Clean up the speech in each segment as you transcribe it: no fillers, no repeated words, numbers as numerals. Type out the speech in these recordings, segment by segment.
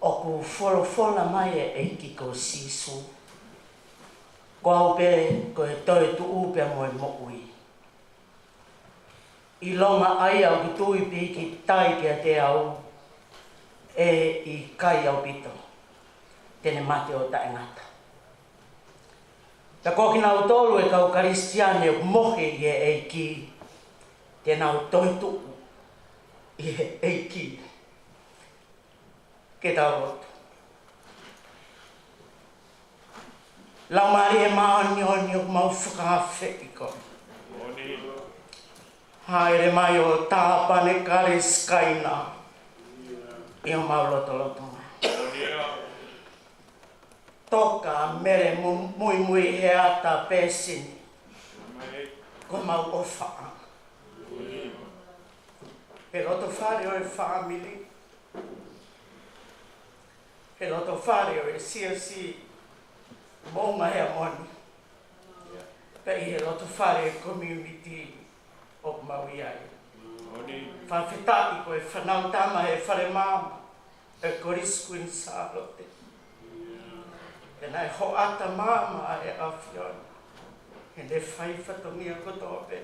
o ku wholofola mai e eiki ko sisu. Ko au pe ko e toi tu upe mo e mo'ui. I longa ai au ki tui pi ki tai kia te au e i kai au pito. Tene mate o ta engata. Ta ko ki nau tolu e kau karistiane o mohe i e eiki. Te nau toi tu i e eiki. Ke tau roto. Lau mari e maani oni o mau whakawhi i koe. Haere mai o tāpane kare skaina. I o mau loto loto mai. Toka Mele Muimuiheata Pesini. Ko mau o whaa. He loto whare o e family. He loto whare o e Siasi. Munga Heamoni. Pei he loto whare e community o Maui ai. Whawhetaki ko e whanau tama he whare mama. E korisku in salote. E nai ho ata mama e awhiona. E ne whaifatongia koto pe.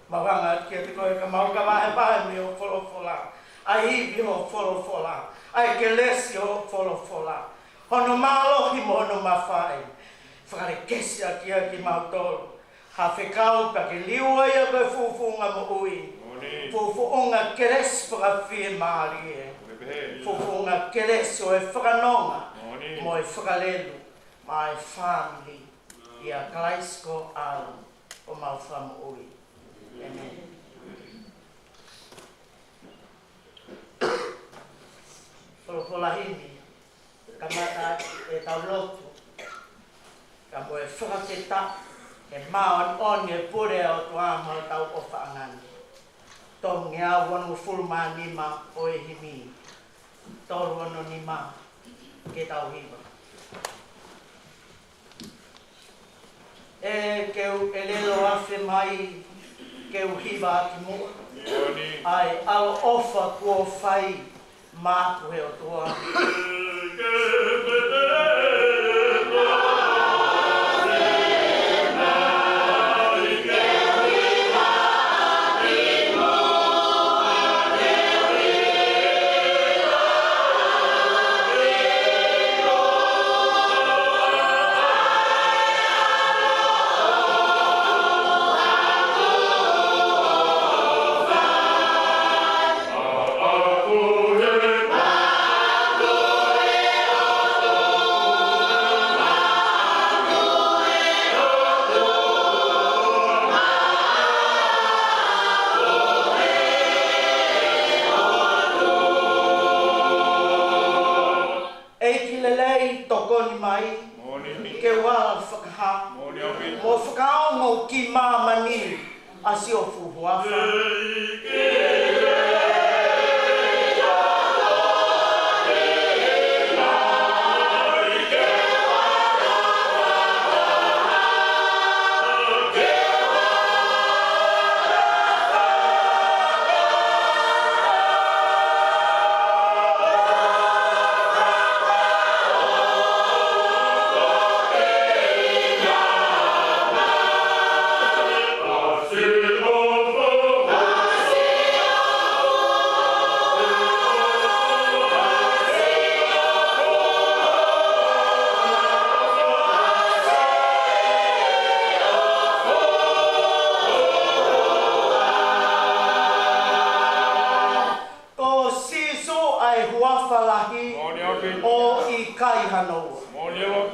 Mawanga kia te koe ka mau ka wahe wahe mi o wholofola. Ai iwi o wholofola. Ai ke lesi o wholofola. Hono mālohi mo hono mawhae. Whakare kesia kia ki mautoro. Ha whekau pa ke liua ia koe fufunga mo ui. Fufunga keres whaka whie maari e. Fufunga keres o e whakanonga. Mo e whakalelu. Ma e family. Ia Klaisko alu. O mauwha mo ui. Amen. Wholahini. Kamata e tau lotu. Ka mo e whakateta. E maon on e pure o tuama o tau o whaangani. Tongi a wanu fulma nima o e himi. Toru ano nima ke tau hiwa. E keu e lelo afe mai keu hiwa ati mua. Ai alo ofa kua whai māku he o tua. Mo whakao mo ki mamani asi o fuhuafa.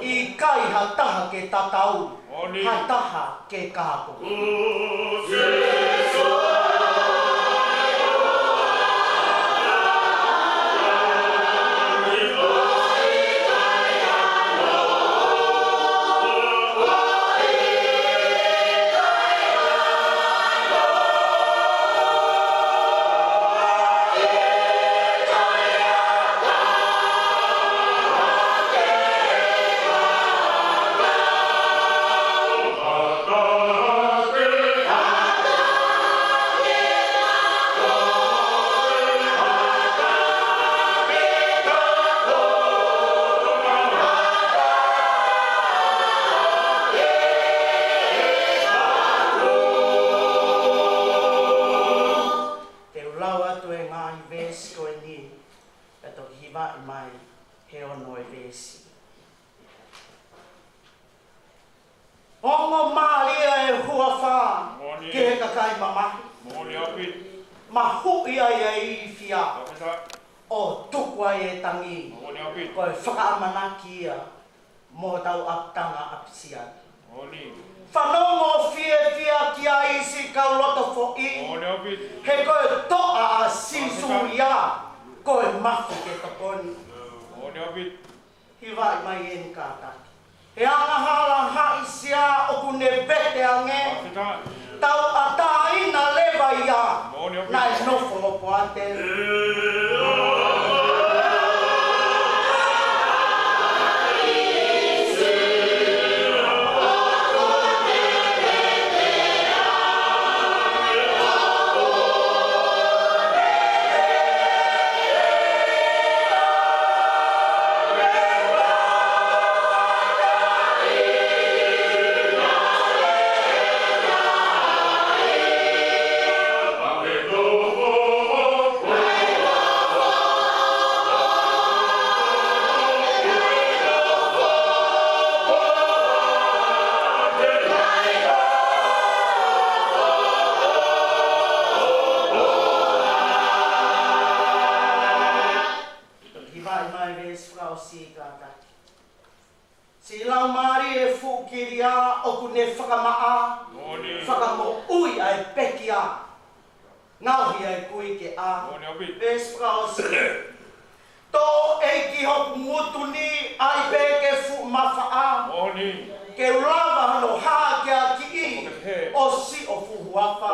I kai ha taha ke tatau, ha taha ke kako. Oh, vai mai he ono e vesi. Ongo malia e hua wha, ke he kakai mamahi. Ma hui ai ai fia, o tukua e tangi, koe whakaamanaki ia, mo tau aptanga apisian. Whanongo fia ki a isi kau loto fo i, he koe toa a sisu ia, koe mafu ke tokoni. Hiwai mai en kātaki. He angahala hai sia o kune vete ange, tau ataina lewa ia, nai nofo lopo ate. Si lau mari e fukiria o kune whakamaa, whakamo ui ai pekia, ngauhi ai kui ke a, ves whakaosi. Tō eiki hoku mutuni ai peke fu mawhaa, ke urawa hano haa kia ki i, o si o fuhuapa.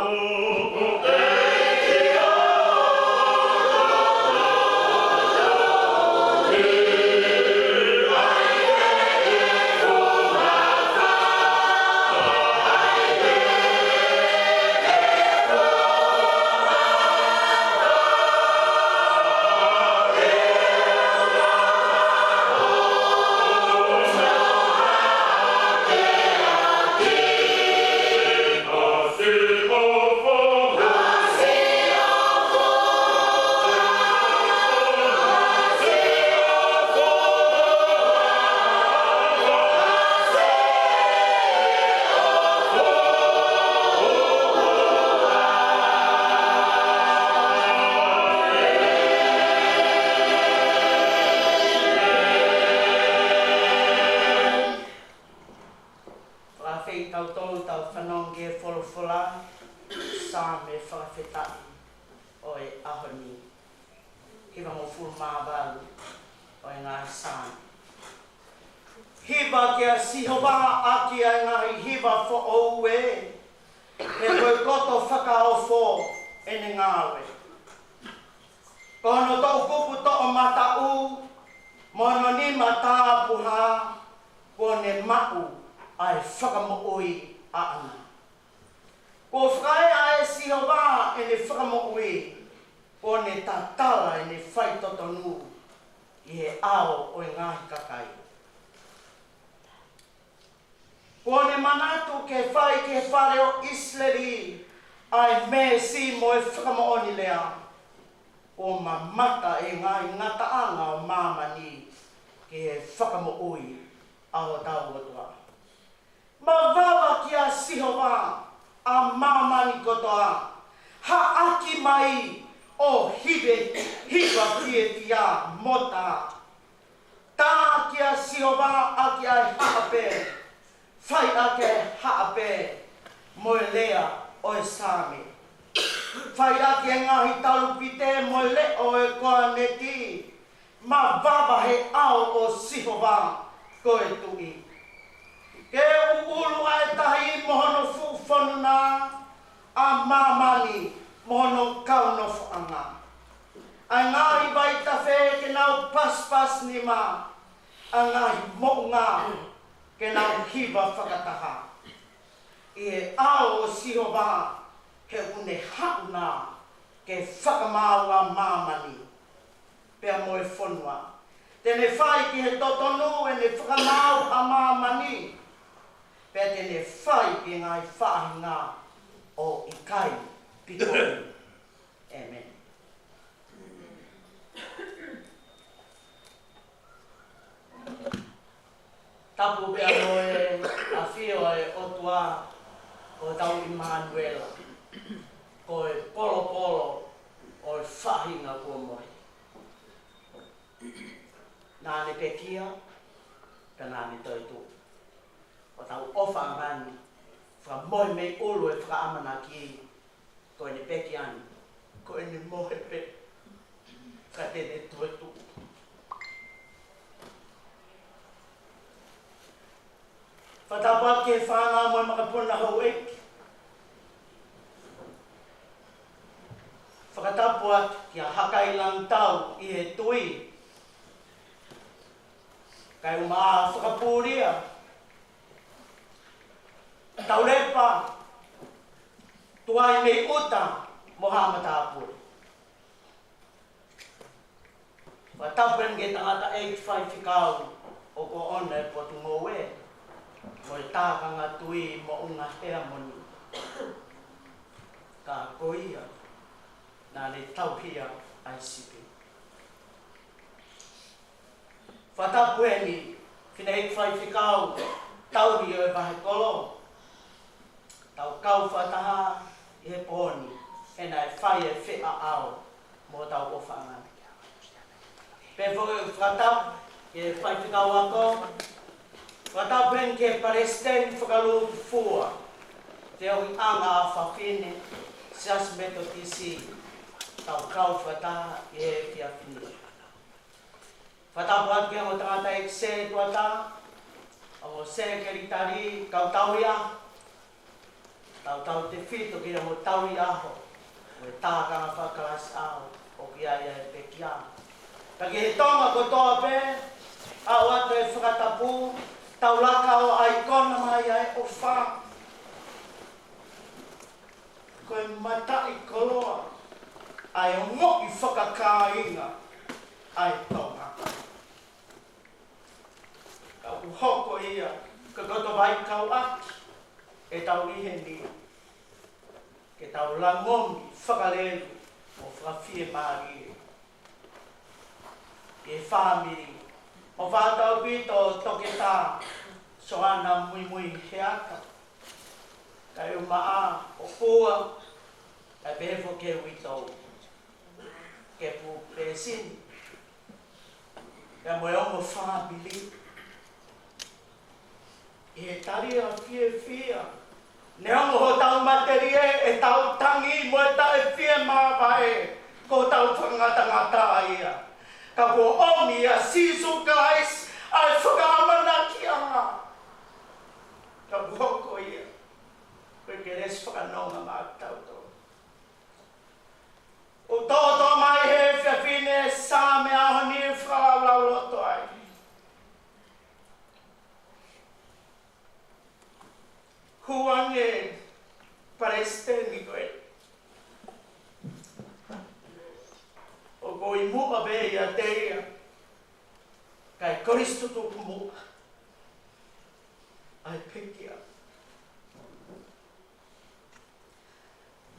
Hiva kia sihoba aki ai ngahi hiva fo oue. He koe koto whakaofo ene ngāwe. Kono tau kupu to o matau, mono ni matapuha, kone mau ai whakamooi a ana. Ko whakai ai sihoba ene whakamooi, kone tatala ene whai totonu i he ao o ngahi kakai. Kone manatu ke whai ke whare o Isleri ai me si mo e whakamooni lea. O mamata e ngai ngataanga o mamani ke whakamooi ao tau atua. Ma wawa ki a sihowa a mamani kotoa. Ha aki mai o hiva tia mota. Tā ki a sihowa aki a haape. Whai ake haape moe lea o e sāme. Whai ake ngahi talupite moe le o e koa neti. Ma vava he ao o sihowa koe tui. Ke uulu ai tahi mohono fufonuna a mamani mohono kaunofu anga. Ai ngahi baita whe ke nau paspas ni ma. A ngahi mounga ke nau hiva whakataha. E ao o sihowa ke une hauna ke whakamāua mamani. Pea moe whonua. Tene whai ki he totonu e ne whakamāu a mamani. Pea tene whai ki ngai whahinga o ikai pikoi. Amen. tapu pe amoe a fio e otua o tau Emmanuela. Ko e polo polo o e whahinga kua moe. Nāne pekia, ka nāne toitu. O tau ofa ngani, wha moe me ulu e whakaamana ki ko e ne pekiani, ko e ne moe pe, ka tene toitu. Whatapa ke whānga moe makapuna hau eki. Whakatapuat kia hakailang tau I he tui. Kai umaa whakapuria. Tau lepa. Tuai mei uta moha matapuri. Whakatapuan ke tangata 8-5 whikau o ko one po tungowe. Mo tākanga tui mo unga Heamoni. Ka koia. Nāne tauhia ai sipi. Whatapueni, kina hei whai whikau, tauhi o e wahe kolo. Tau kau whataha I he pōni, e nai whai e whea ao, mō tau o whangani. Pe whatapu, e whai whikau ako, whatapueni ke Palestine whakalu fua, te oi anga a whawhine, Siasi meto tisi, tau kau whata e kia whini. Whata puat kia o tangata e se tuata, o se keritari kau tauia, tau te whito kia mo tauia aho, o e tākanga whakalasi aho, o kia ia e pekia. Ka ki he tonga ko toa pe, au ato e whakatapu, tau laka o ai kona mai ai o wha. Ko e matai koloa, ai o mo'i whakakāinga ai tonga. Ka uhoko ia, ka koto vai kau aki, e tau iheni, ke tau langomi whakalelu o whakawhie maari. E whamiri, o whātau pito toke tā, soana Muimuiheata. Kai o maa, o pua, kai pehefo ke uitou. Ke pu Pesini. Ka moe ongo whamili. I he tari a fia. Ne ongo ho tau materie e tau tangi mo e tau e fia māwae. Ko tau whangatangata ia. Ka po omi a sisu kais ai whakaamana ki anga. Ka buhoko ia. Koe ke res whakanonga mātau tō. O tō mai he whiawhine sā me aho ni whakalau loto ai. Huange Palestini koe. O koi mua be ia teia. Kai Kristo tuku mua. Ai pekia.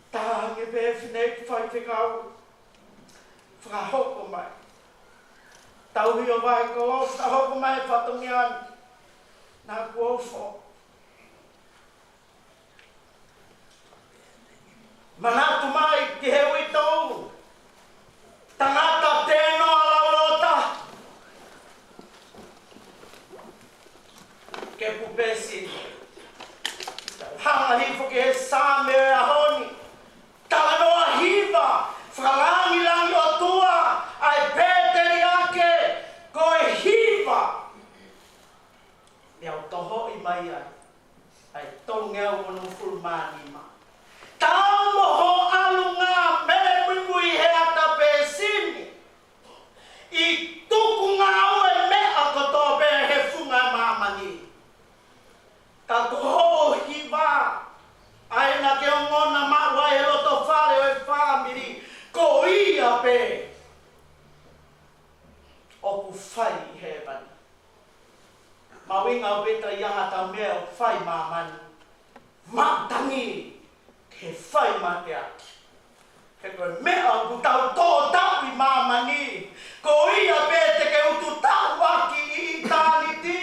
Tānge pe whinei whai whikau. Whakahoko mai. Tauhi o vai ko, whakahoko mai whatongian. Nā kuofo. Manatu mai ki he uitou. Tangata tēno alaulota. Ke pupesi. Hanga hifo ki he sāme e ahoni. Talanoa hiva. Whakalangi langi o tua. Ai pēteri ake. Ko e hiva. Leo toho I mai ai. Ai tongeu onu fulmani ma. Tau moho alunga Mele Muimuiheata Pesini. I tuku ngā ue mea koto pe he funga mamani. Ka koho hiva. Aina ke ongona maua e roto whare o e whamiri. Ko ia pe. Oku whai he bani. Mawinga o peta iahata mea o whai mamani. Matangi. He whai mate aki. He koe mea utu tau tō tau I mamani. Ko ia pete ke utu tau aki I tāni ti.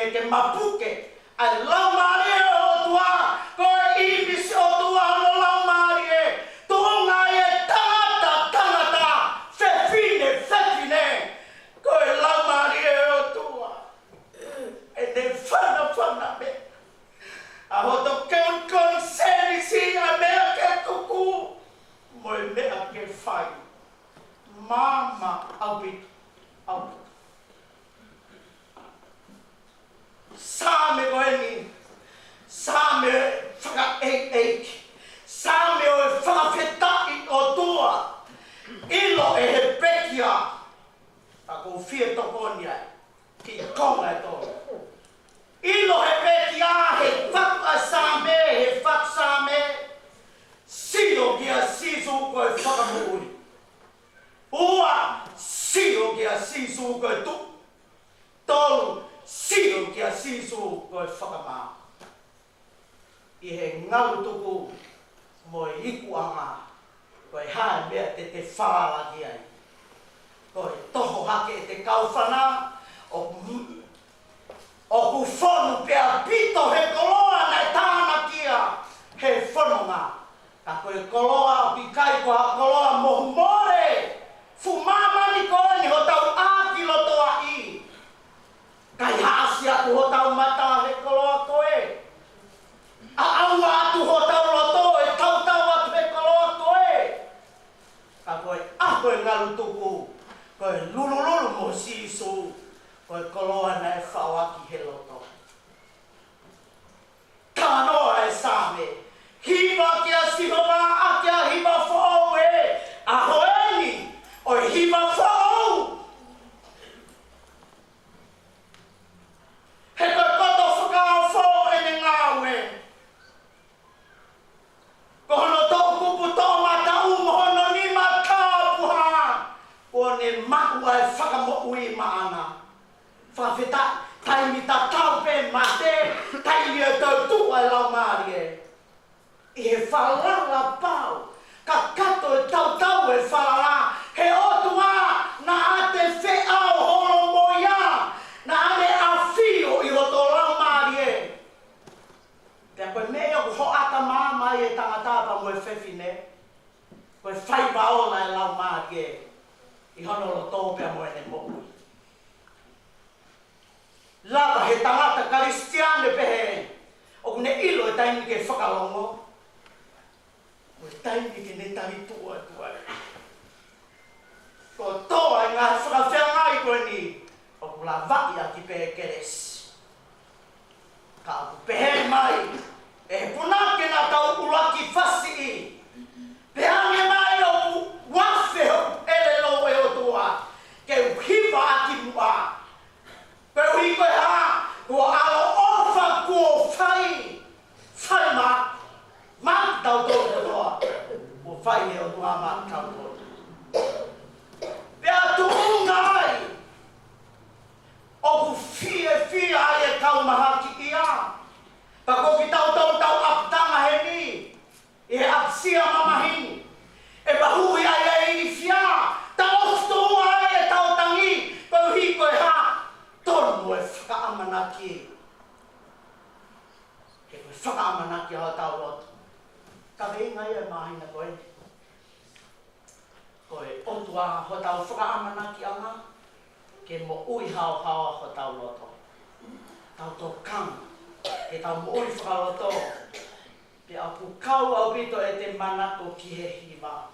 me ke mapuke. Ai lau marie o tua, koe ibis o tua no lau marie. Tunga e tangata, fefine, koe lau marie o tua. E te whana me. A hoto keun serisi a mea ke kuku. Moe mea ke whai. Mama au. Same goeni, same whaka eik, same o e whakawhetai o tua, ilo e he pekia, tako whia tokonia, ki konga e tō. Ilo he pekia, he whaka same, he whaka same, sio kia sisu koe whakamuuri. Ua, sio kia sisu koe tu, tolu, sio kia sisu koe whakamā. I he ngaru tuku mo i iku anga, koe hae mea te whāra ki ai. Koe toho hake e te kauwhana, o ku whonu pia pito he koloa nei tāna kia, he whanonga. Ka koe koloa o pikai koha koloa mohu more, fu mamani koe ni ho tau āki lotoa i. Kai haasi atu ho tau mata he koloa koe. A aua atu ho tau loto e tau atu he koloa koe. Ka koe koe ngaru tuku, koe lulululu mo sisu, koe koloa na e whawaki he loto. Tānoa e same, hiva kia sihoma a kia hiva whau e, a hoeni, o hiva whau. He koe koto whakao whau e ne ngāwe. Ko hono tō kupu tō matau mohono ni matapuha. O ne makua e whakamoui maana. Whawhita, taimita taupe mate, taimia tau tua e lau marie. I he whalala pau, ka kato e tau e whalala, he otua na ate wheao holo moia, na ane a whio i roto lau marie. Pea koe mea ku hoata māmai e tangatapa mo e whewhine, koe whaiba ona e lau marie, i hono lo tōpea mo e ne moui. Lava he tangata karistiane pehe, o kune ilo e taimi ke whakalongo, o e taimi ke ne tari tua. Ko toa i ngā whakawhiangai koe ni, o kula vaki a ki pehe keresi. Ka aku pehe mai, e punake na tau uraki whasi i. Pehange mai o ku wafe ele lo e o tua, ke uhiva aki mua. Koe ui koe ha, kua alo ofa kua whai ma, ma tau tō toa, kua whai e o tua ma tau tō. Pea tu ungai, o ku fia ai e kau maha ki ia. Pa ko ki tau aptanga he ni, e apsia mamahini, e bahui ai e ini fia, ta oftu ai e tau tangi, koe ui koe ha, tonu e whakaamanaki. He koe whakaamanaki hao tau roto. Ka reinga e mahina koe. Koe otua ho tau whakaamanaki anga, ke mo ui hao ho tau roto. Tau tō kanga, ke tau mo ui whakaloto. Pe apu kau au pito e te manako ki he hiva.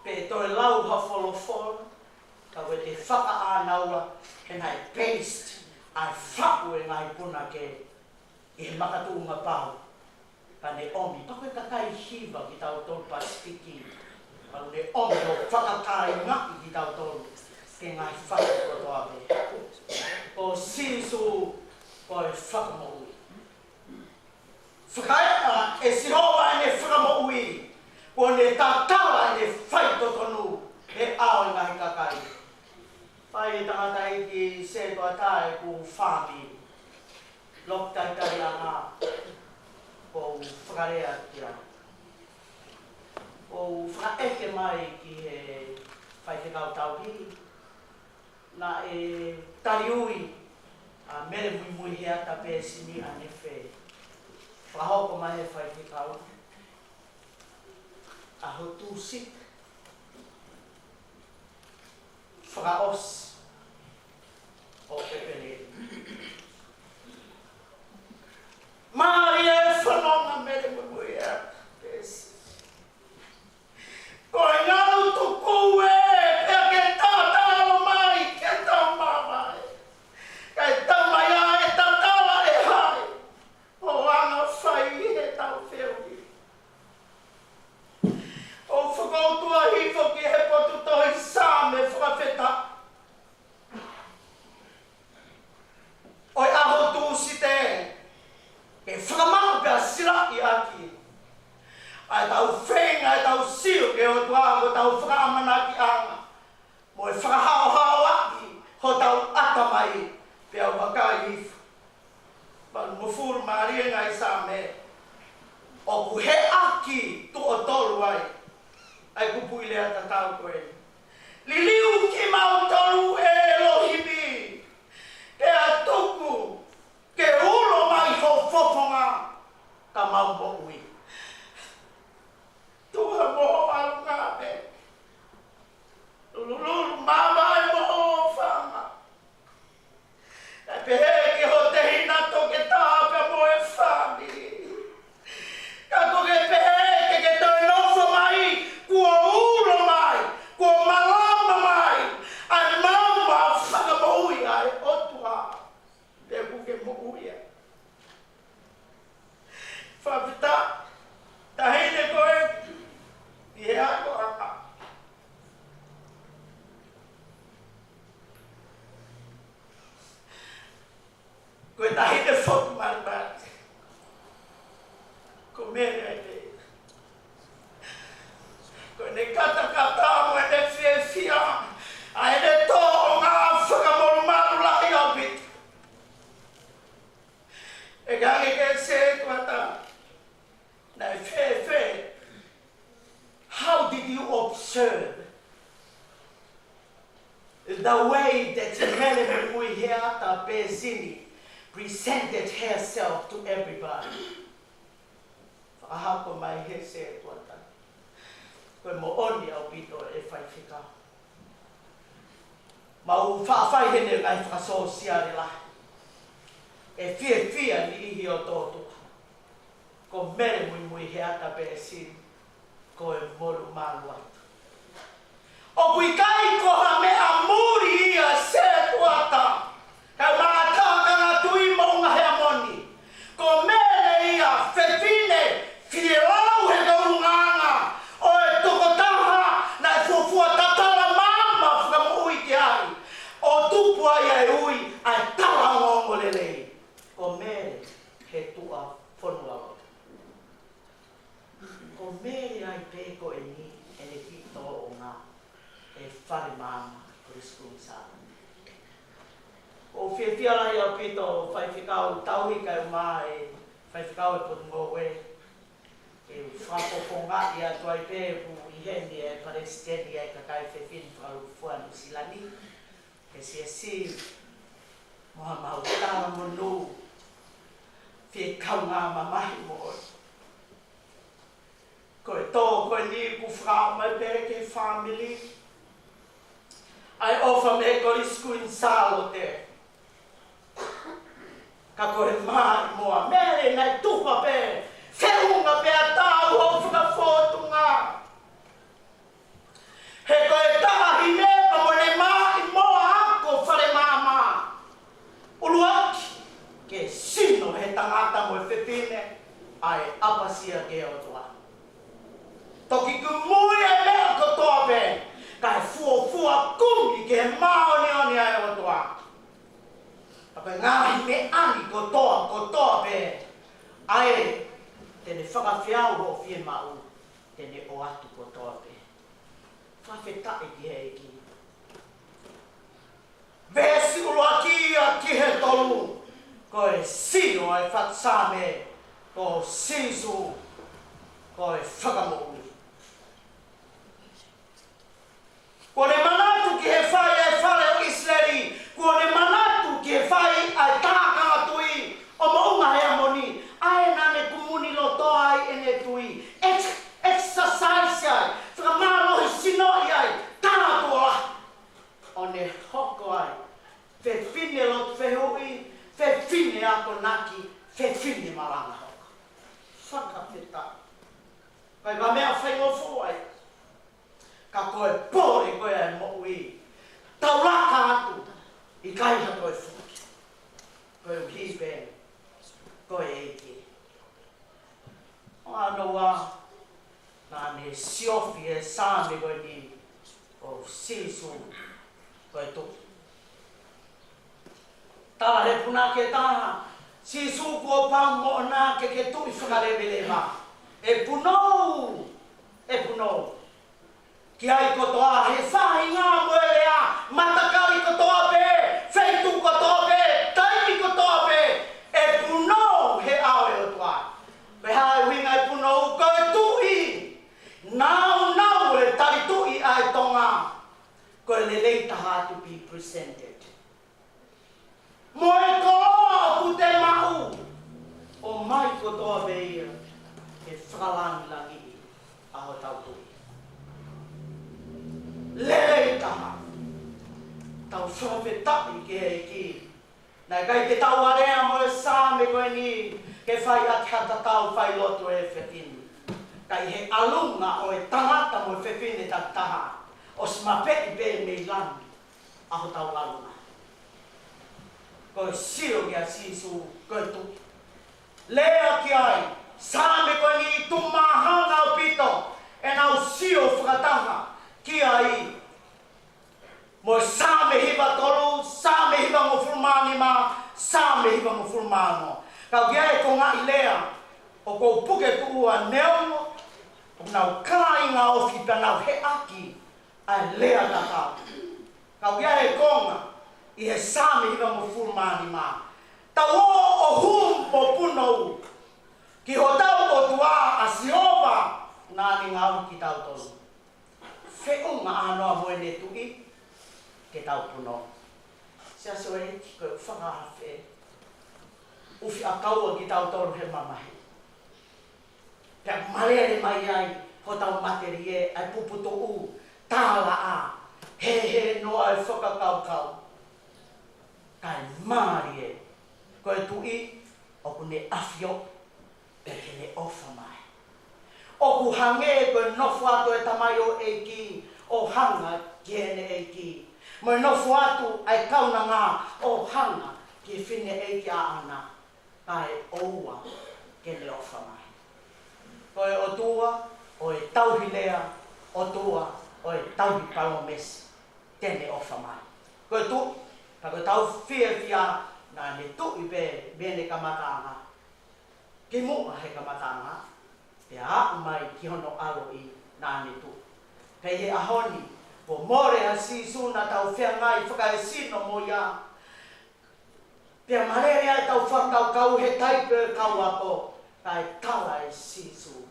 Pe toi lau ha wholofolo, kau e te whakaanaua, he nai paste, ai whaku e ngai puna ke i he makatuunga pau. Ka ne omi, tako e kakai hiva ki tau tolu Pasifiki. Ka ne omi o whakakai ngaki ki tau tolu, ke ngai whaku koto ape. O sisu koe whakamoui. Whakaea e sihoa e ne whakamoui, o ne tatawa e ne whai totonu, e ao i ngahi kakai. Pai e tangata i ki se toa tae ku whami, lok tai anga, o whakarea kia. O whakaeke mai ki he whai te kau tauhi, na e tariui A Mele Muimuiheata Pesini ane fe. Whahoko mai e whai te kau. A hotu sik. Whakaos. O pepele. Mari e whanonga Mele Muimuiheata Pesini. Koe ngaru tuku e. Pea ke tātalo mai. Ke tau mamai. Kai tamaya e tatawa e hai. O anga whai he tau whiu. O whakautua hifo ki he potu tohi sā me whakawheta. Oi aho tūsi te. Ke whakamau pia sira i aki. Ai tau whenga, ai tau siu ke o tuago tau whakamana ki anga. Mo e whakahao aki. Ho tau atamai. Pea wakai ifu. Pal mufuru maria ngai sa me. O ku he aki tu o tolu ai. Ai ku pui lea ta tau koe. Liliu ki mau tolu e Elohimi. Pea tuku. Ke ulo mai ho fofonga. Ka mau mo ui. Tuha moho alu ngā me. Lululu mama e moho whanga. E pehe ki ho te hina toke tāpea mo e whami. Ka koke pehe ke toi nofo mai, kua ulo mai, kua malama mai, ai mama whakamoui ai otua. Pea kuke mo uia. Whawhita, ta heine koe, i he ako aka. Koe tahi te whoku maribati. Ko Mele ai te. Koe ne kata mo e ne whiawhia. Ai ne tō o ngā whakamoru maru lahi au piti. E gangi ke se kuata. Nei whe. How did you observe the way that Mele Muimuiheata Pesini presented herself to everybody? Whakahako mai he se tuata. Koe mo oni au pito e whai whika. Mau whawhai hene ngai whakasosiare la. E whia ni ihi o tōtua. Ko Mele Muimuiheata Pesini. Ko e molu malu atu. O kui kai koha mea muri ia se tuata. Kau mātaka ngā tui Munga Heamoni. Ko Mele ia whewhine whielau he kaurunganga. O e tokotaha na e fuafua tatara mama whakamui ki ai. O tupu ai ai ui ai tala ngongo lelei. Ko Mele he tua whonua. Ko Mele ai peko e ni e ne kito o ngā e whare mama ko skū sā. O whiawhia rai au pito whai whikau tauhi kai o mā e whai whikau e potu ngō we. E whapoponga i atu ai pē hu i heni e Palestini e kakai whewhini whakaru fuanu silani. E Siasi moha mautara monu. Whikau ngā mamahi mo oi. Koe tō, koe ni ku whakao mai pere ke family. Ai ofa me kori skuin salo te. Ka koe mai moa Mele nai tupa pe. Whiunga pe a tau ho whakafotunga. He koe tahi mepa mo ne mai moa ako whare mama. Uluaki ke sino he tangata mo e whepine. Ai apasia ke o toa. Toki ku mui e mea kotoa pe. Kai fua kumi ke maoni ai o toa. Ape ngahi me ani kotoa pe. Ai, tene whakawhiau ho whie mau. Tene o atu kotoa pe. Whawheta e ki he eki. Vesi uruakia ki he tolu. Koe sino ai whatsame. Ko sisu. Koe whakamou. Ko ne manatu ki he whai e whare o Israeli. Ko ne manatu ki he whai ai ko naki fefini malanga hoka. Whakapeta. Kai ka mea whaingofu ai. Ka koe pōre koe ai mo ui. Tauraka atu i kaiha koe fuki. Koe uhipe, koe eiki. O ano wā, nā ne siofi e sāme koe ni o sisu koe tuki. Tā he puna ke tāna, sisu kua pāmo nā ke tui whakarewele mā. E punou, e punou. Ki ai kotoa, he whahi ngā moelea, matakari kotoa pe, wheitu kotoa pe, taimi kotoa pe, e punou he awe o tua. Me hae winga e punou, koe tui, nau e tari tui ai tonga, koe le leitaha to be presented. Mo e koloa ku te mau, o mai kotoa pe ia, e whakalangi langi aho tau tui. Lele taha. Tau whawetapi ke e ki. Nai kai te tau area mo e sāme koe ni, ke whai ati hata tau whai loto e whetini. Kai he alunga o e tangata mo e whewhine tak taha, o smapeti pe mei lani, aho tau alunga. Koe siro kia sisu koe tuki. Lea ki ai, sāme koe ni tumahanga o pito, e nau sio whakatanga, ki ai, mo sāme hiwa tolu, sāme hiwa mo fulmani ma, sāme hiwa mo fulmano. Kau kia e ko ngā i lea, o kou puke kuua neongo, o nau kai ngā ofi pa nau he aki, ai lea kakau. Kau kia e konga, i he sāme hiwa mo fulmani ma. Tau o hum o punou, ki ho tau o tua a siova, nāni ngā uki tau tolu. Wheunga anoa moe ne tui, ke tau puno. Siasi o hiki koe whakahawhe. Uwhi a kaua ki tau tolu he mamahi. Pea malere mai ai, ho tau materi e, ai puputo u, tāla a, he noa e whakakaukau. Kai maari e, koe tui, oku ne awhio, e ke ne ofa mai. Oku hange koe nofu atu e tamai o eiki, o hanga ki ene eiki. Mo nofu atu ai kauna ngā o hanga ki whine eiki a ana, kai oua ke ne ofa mai. Koe o tua, o e tauhi lea, o tua, o e tauhi palomesi, tene ofa mai. Koe tu, ka koe tau whia, nā ne tui pe mene kamatanga. Ki mua he kamatanga, te aapu mai ki hono alo i nāne tu. Kei he ahoni, po more a sisuna tau whiangai whakae sino mo ia. Pea marere ai tau whakau kau he taipe kau ako, kai tala e sisu.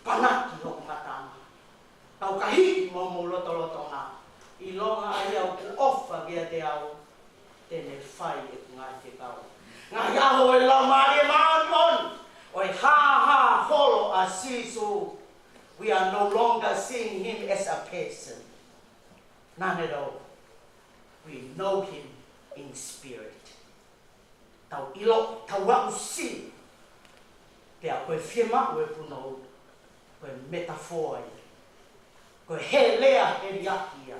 Panaki hoku matanga. Tau kahiki mo mo loto ngā. I longa ai au ku ofa kia te au, tene whai e ku ngai te kau. Ngā iaho e lau maari e maani. Oi ha holo a sisu, we are no longer seeing him as a person. None at all. We know him in spirit. Tau ilo, tau wau si. Pea koe whiema ue punou, koe metafoi, koe he lea he riakia,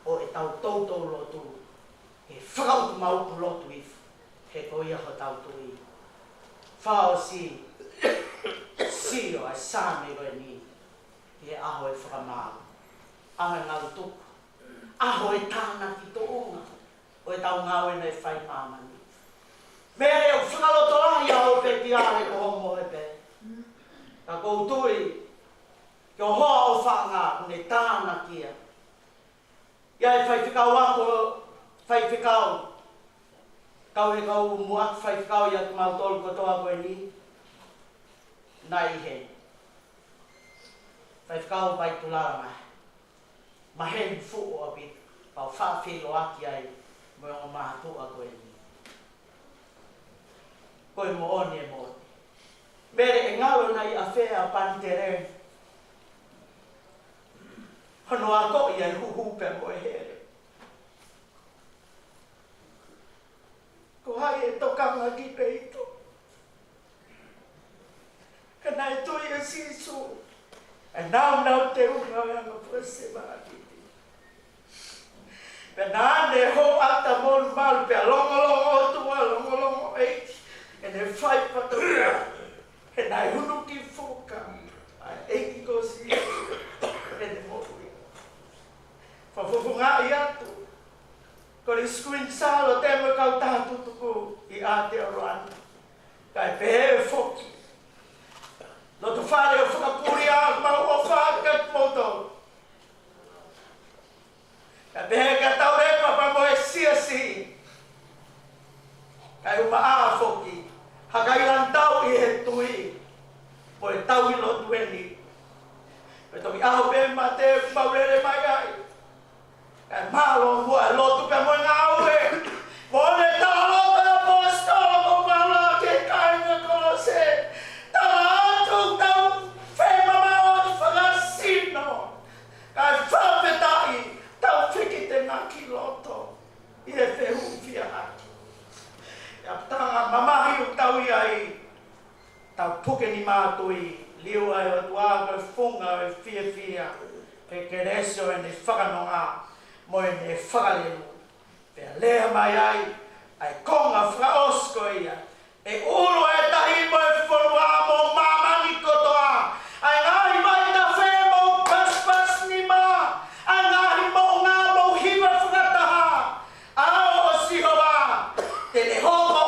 o e tau tautou lotu, he whakautu mautu lotu if, he koe iho tautu i. Whao si, siro ai sāme koe ni, he aho e whakamāu, aho e ngau tuku, aho e tāna ki tō unga, o e tau ngau e nei whai māmani. Mere o whakaloto rahi aho pe ki are ko homo e pe. Ka koutui, ki o hoa o whanga, kune tāna kia. Ia e whai whikau ako, whai whikau, kau he kau muak whai whikau ia ki mau tolu kotoa koe ni. Nai he. Whai whikau pai tulara mai. Mahen fuo a bit, pau whawhilo aki ai, mo o mahatua koe ni. Koe mo one e mo. Mere e ngalo nei a whea pantere. Hono a ko ia huhupe mo e here. Ko hai e tokanga ki pei. sisu. And now te unga pose maratiti. Penane ho ata mon mal pe longo longo eight. And they fight for the and I hunu ki foka. I eki ko si and the mo. Fa funga ia tu. Ko le screen salo te mo ka ta tu ku I ate oran. Kai pe foki. No to fare o fuka puria ma o fa ka moto. Kai pe ka ta ore pa mo siasi. Kai uma a foki. Hakai lan tau I he tui. Po e tau I lo tueni. Pe toki aho pe ma te paurere mai ai. Kai malo mua lo tu pe mo ngau e. Mo ne tau lo pe apostolo ko malo ke kai me kolose. Tau tu tau fe mama o fagasino. Kai fa pe tai. Tau fikite na kiloto. I e fe hufia haki. Tanga mamahi o tau ai tau puke ni mātui liu ai o tuaga funga e fia pe kereso e ne whakanonga mo e ne whakalelu pe lea mai ai konga whakaosko ia e ulu e tahi mo e whanua mo mamani kotoa ai ngahi mai ta whe mo pas ni ma ai ngahi mo ngā mo hiwa whakataha ao o sihoa te ne honga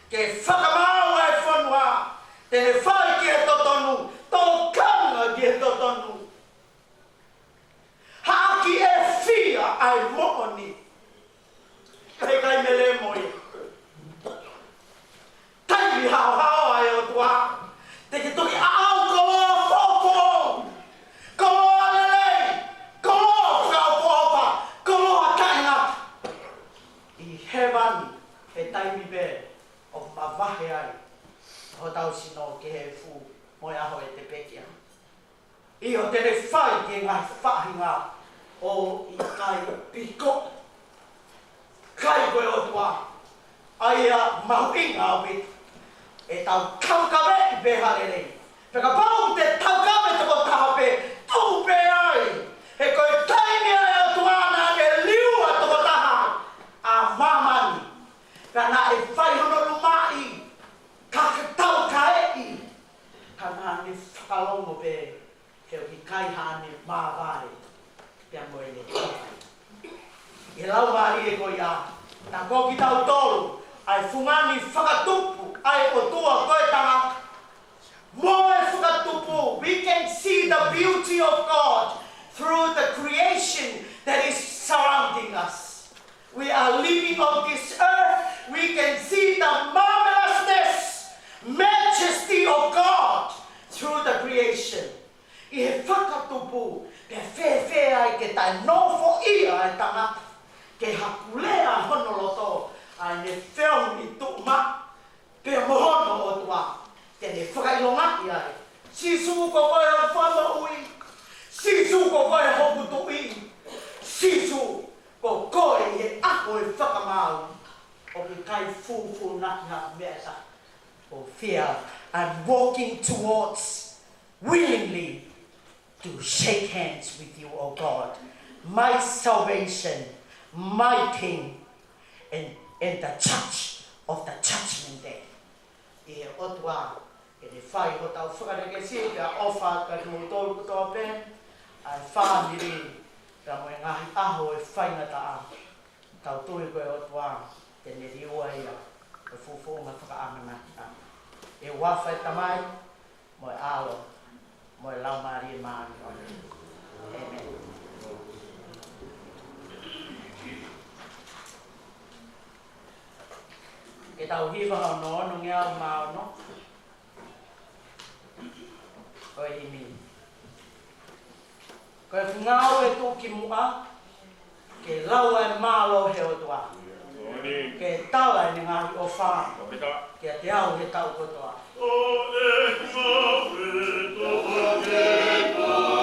ke whakamau e whanua, te ne whai ki e totonu, tō kanga ki e totonu. Haki e whia ai mooni. Hei kai mele moi. Tairi hao ai o tua, te ke toki au koloa fōpō, koloa lelei, koloa whakaopopa, koloa kainga. I Heamoni, e taimi be, o mawahe ai, ho tau sino ke he fu, mo e aho e te pekia. I o tene whai ke ngai whahinga o I kai piko. Kai koe o tua, ai a mahuinga o bit, e tau kaukawe I beharere. Peka pau te taukawe toko tahape, tupe ai, he koe taimi ai o tua na ke liua toko taha, a mamani. Kana e whai hono lumai, kakatau kaei. Kana ne whakalongo pe, he o ki kai hane māware, pia moe ne tawai. I lau mari e ko ia, na ko ki tau tolu, ai fungani whakatupu, ai o tua koe tanga. Mo e whakatupu, we can see the beauty of God through the creation that is surrounding us. We are living on this earth. We can see the marvelousness, majesty of God through the creation. I he whakatupu, pe whewhe ai ke tai nofo ia e tangata, ke hakulea honoloto, ai ne wheo I tukma, pe mohono o tua, te ne whakailongati ai. Sisu ko koe o whama ui, sisu ko koe hoku tui, sisu ko koe he ako e whakamau o ke kai fufu naka mea o fear and walking towards willingly to shake hands with you, O God, my salvation, my King, and the church of the judgment day. I he otua, e ne whai ho tau whakareke si, pia ofa ka tu tōru kutoa pen, ai whāmiri, pia moe ngahi aho e whaingata a, tau tui koe otua, te ne riua ia, e fufunga whakaamana. E wawhai tamai, moe alo, moe laumari e maari. Amen. Ke tau hiwa hao no ngea o mao no. Koe himi. Koe ngao e tū ki mua, ke laua e mālo he o tua. Ke tawa e ngahi o whā, ke te au he tau kotoa. O e ngau e toa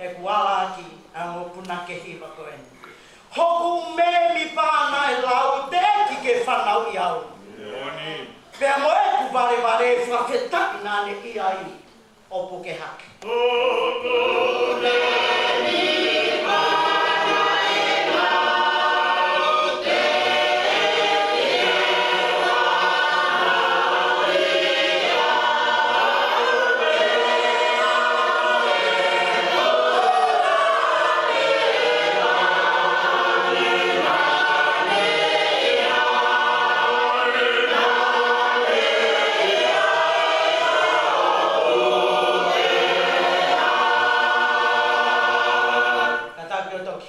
e kuala aki a o puna ke hiwa koe. Hoku me mi pāna e lau te ki ke whanau i au. Pea mo e ku vare whawhetaki nāne i ai o puke hake.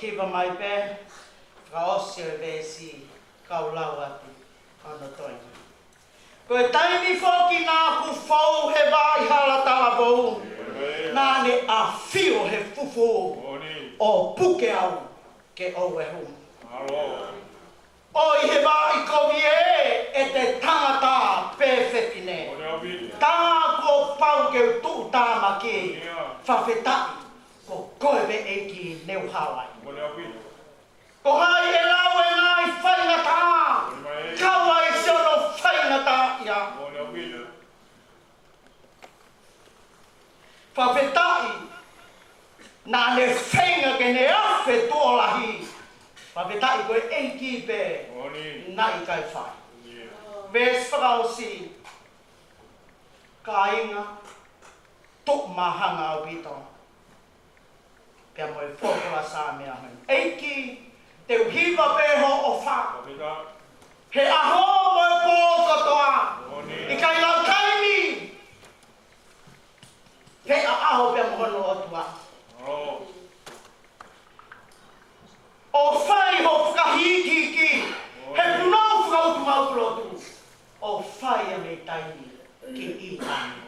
Hiva mai pe, fraosio e vesi, kaulau atu, ano toina. Koe taimi foki nā ku fau he vai hala talavou, nāne a fio he fufu o puke au ke au e hu. Oi he vai kovi e te tangata pe whepine. Tā ko pau ke tu tāma ki, whawhetai. Ko koe be eki neu Hawaii. Ko hai e lau e ngai whaingata. Kaua e siono whaingata ia. Whawhetai. Nā ne whainga ke ne awhe tuolahi. Whawhetai koe eki pe. Nai kai whai. Ves whakausi. Ka inga. Tuk mahanga au pito. Pea moe whokora sā mea hoi. Eiki, te uhiwa peho o wha. He aho moe pōkatoa. I kai lau taimi. He a aho pea mohono o tua. O whai ho whakahikiki. He punau whakautu maukurotu. O whai a me taimi ki i taimi.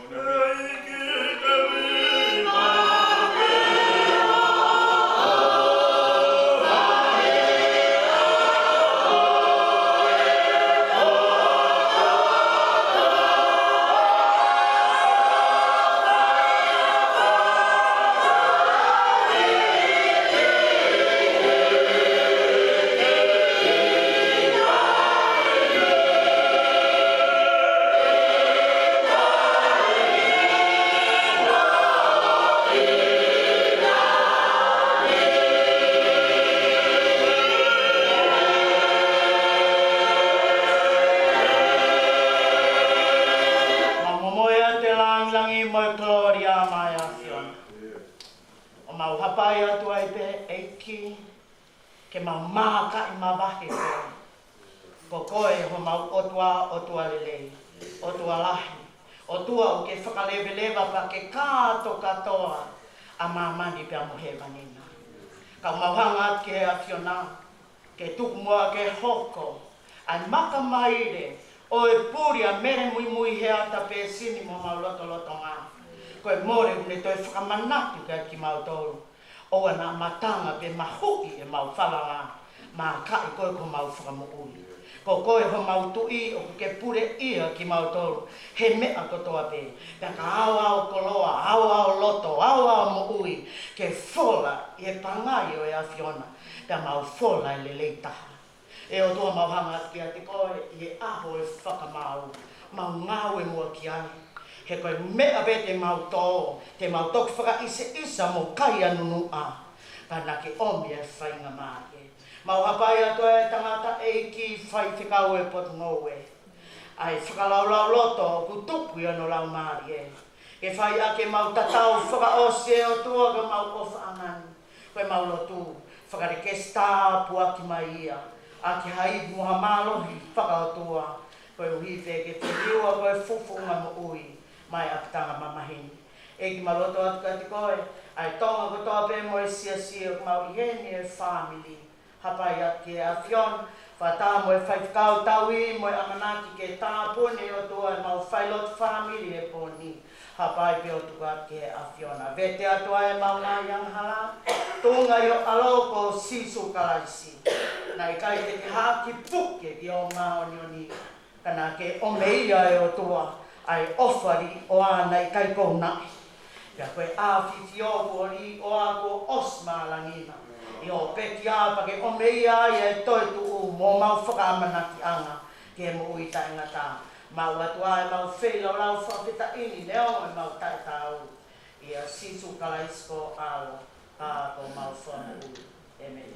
Ke mau mahaka I mawahe pēr. Ko koe ho mau otua lelei, otua lahi, otua o ke whakalewelewa pa ke kāto katoa a mamani pia mohe manina. Ka mau hanga ke a whiona, ke tukumua ke hoko, ai maka maire o e puri a Mele Muimuiheata Pesini mo mau loto ngā. Koe more une toi whakamanatu ka ki mau tolu. O ana matanga pe mahuki e mau whalanga, ma kai koe ko mau whakamuui. Ko koe ho mau tui o ke pure ia ki mau tolu, he mea kotoa pe. Pea ka au koloa, au loto, au muui, ke whola I e pangai o e a whiona, pea mau whola e lelei taha. E o tua mau hanga ki a te koe I e aho e whakamau, mau ngau e mua ki ai. He koe mea pe te mau toku whakaise isa mo kai anunu a. Pana ke omi e whainga māke. Mau hapai atoa e tangata eiki whai whikau e potu ngoue. Ai whakalaulau loto ku tupu I ano lau māri e. Ke whai ake mau tatau whakaosi e o tua ka mau ofa angani. Koe mau lotu whakareke stāpu aki mai ia. Aki hai muha mālohi whakaotua. Koe uhiwe ke te riua koe fufunga mo ui. Mai apitanga mamahini. Eki maloto atu ka te koe, ai tonga ko toa pe mo e Siasi o mau Iheni e family. Hapai ake a whion, whata mo e whaifkau taui, mo e amanaki ke tāpone o toa e mau whailot family e poni. Hapai pe o tuka ake a whiona. Vete atua e mau ngā yanghala, tunga I o aloko sisu kalaisi. Nai kai te ke haki puke ki o ngā onioni, kana ke o meia e o toa. Ai ofari o ana I kai kou nai. Kia koe āwhiti o kori o a ko osma langina. I o peki a pake o meia ia e toi tu u mō mau whakamanaki anga ke mo uita ingata. Mau atua e mau whelo lau whakita ini leo e mau tai tau. Ia sisu kalaisko ala a ko mau whamu e mei.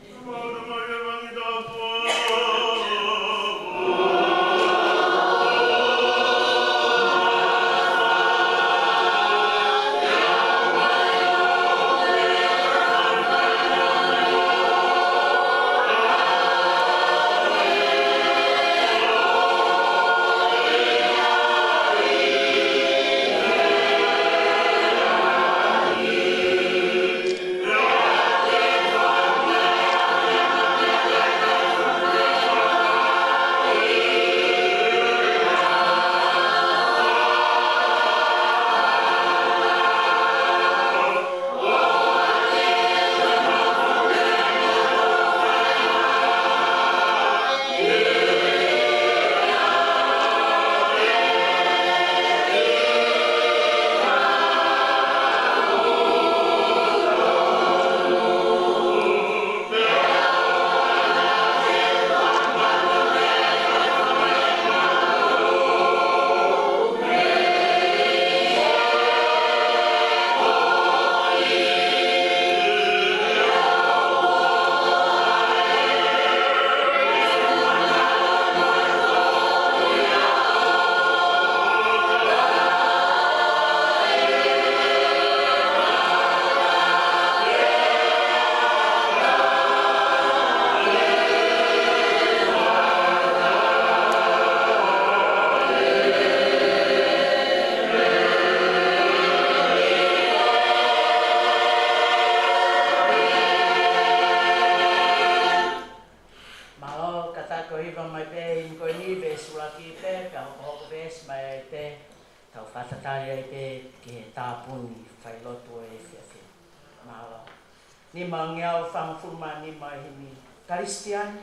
Ni mangiau whangfuma ni mahimi. Karistian,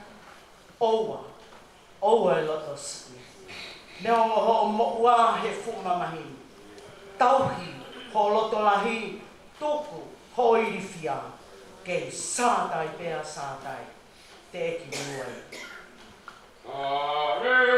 oua e loto siki. Neo ngoho o mo'ua he fuma mahimi. Tauhi ho loto lahi, tuku ho irifia. Kei sātai pēa sātai, te eki muai. Munga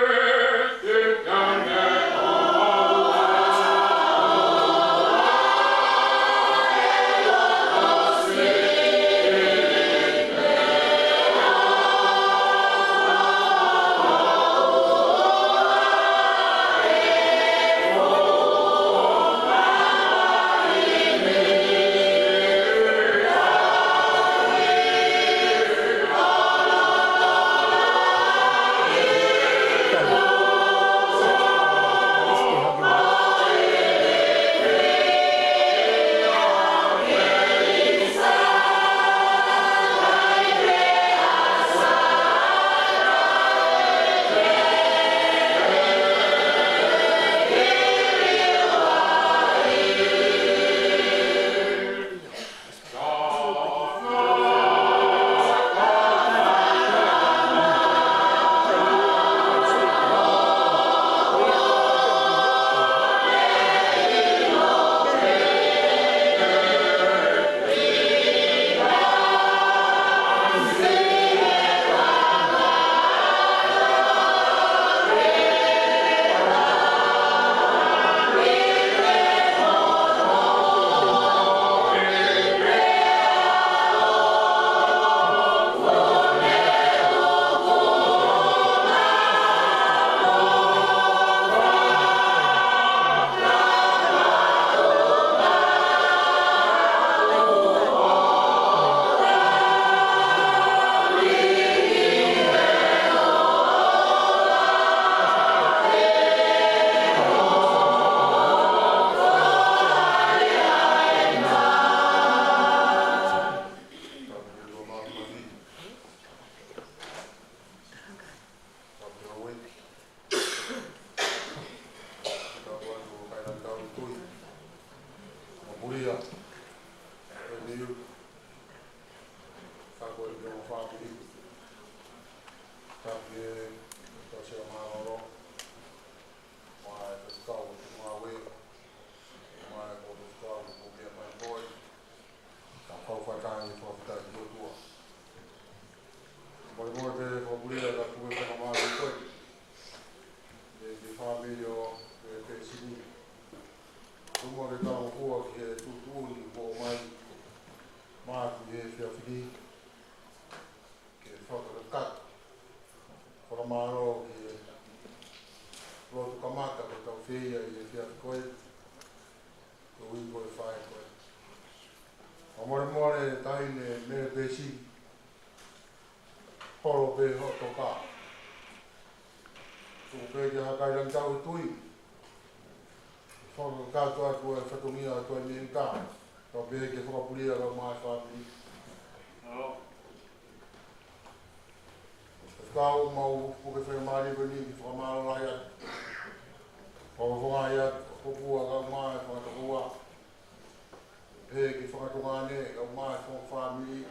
Pesini. Munga le tau kua ki e tutuni po mai mātu e Fkeiki ke whakarakat. Whakamaro ki e rotu kamata ko tau whia i e Fkeiki ko wiko e whae koe. More taine Mele Pesini horo pe hoto ka. Tuku pe ki hakai lang tau e tui. Whaka katoa ko e whatungia a toi ni ka. Tau pe ke whakapuria ka mai whapiri. Kau mau puke whai maari wani ki whakamaro lai atu. Whakawhangai atu, kopua ka mai whakatakua. Pe ki whakatungane ka mai whakawhamiri.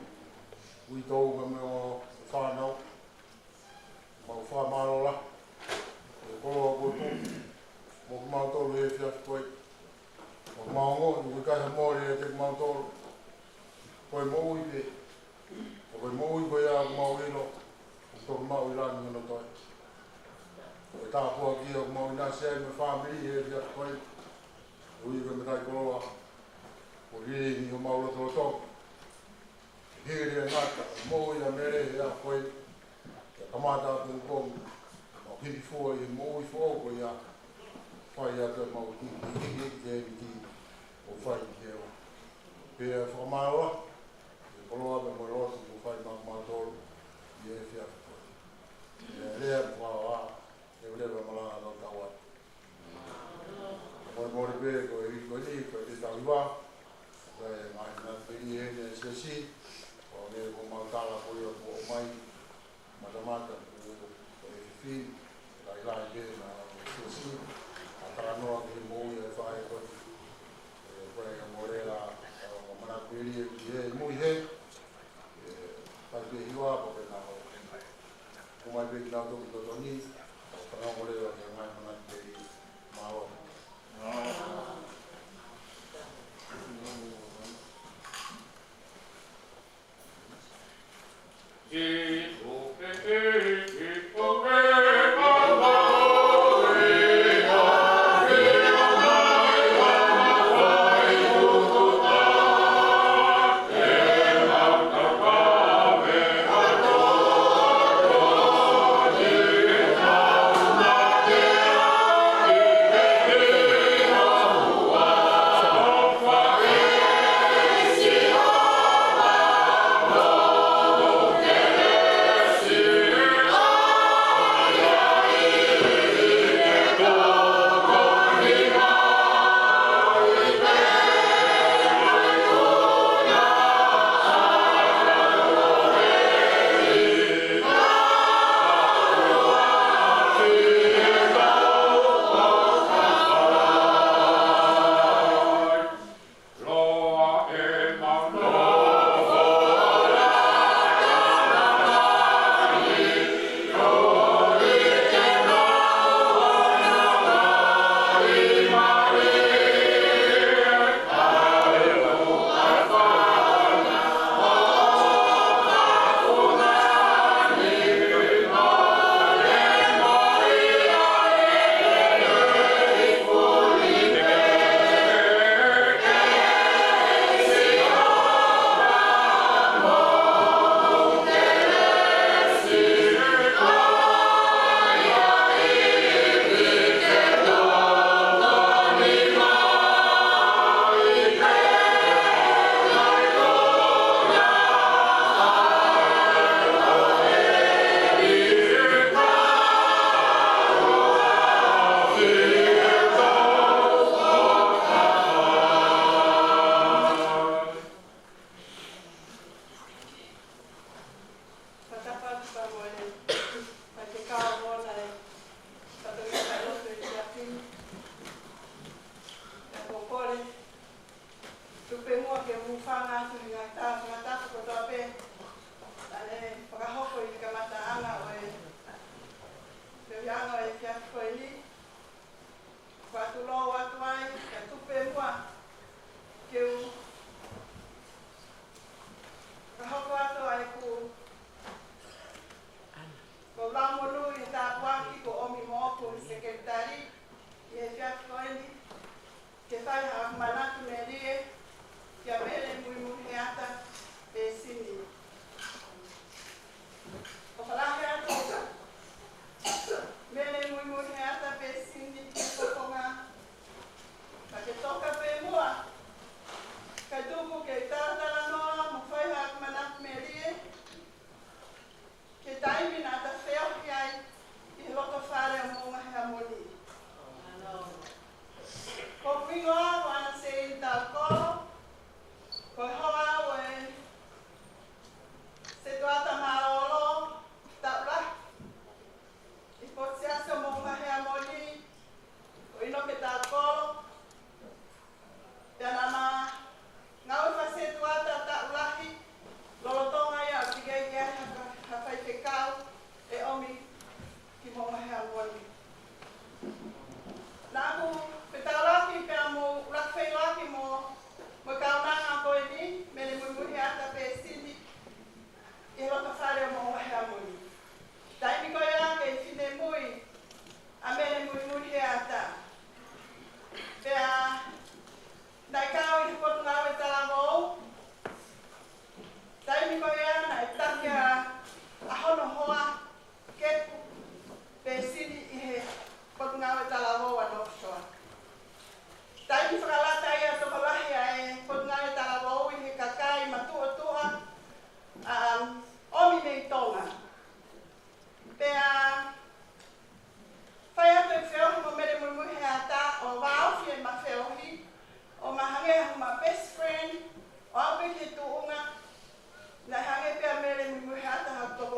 Ui tau ka meo whanau. Mau whamaro la. E koloa koto. Mo ku mautoro e whiawhi koe. Mo ku maungo, i kaha mōre e te ku mautoro. Koe mōui pe. Koe mōui koe a ku mauino. Ku toku mau i rani hono toi. Koe tāpua ki a ku mau i nasi ai me whamiri e whiawhi koe. Ui koe me tai koloa. Ko ringi ho mauro tolo toku. Hiri e ngata, mōui a mere e a koe. Kia kamata atu konga. Mau hipi fua i mōui fua koe ia. Whai atu mau hiki te ki o whai ki ewa. Pea whakamaroa, e koloa me moi rotu o whai mak mātoro i e whiawhi koe. E rea whaoa, e urewa malanga no tau atu. Moi mori pe ko e riko ni, ko e te tau iwa, ko e mai nā peri e ne Siasi, ko e ko mautala ko i o mai, matamata ko e whiwhi, lai lai pe na Siasi, Taranoa ki mōi e whae koe. Koe e mōrela o mana peri e ki e Muimuiheata. Pai pe hiwa po pe nā ho. Kumai pe ki nā toki totoni. Whanau mōrela ki ngai mana peri māo.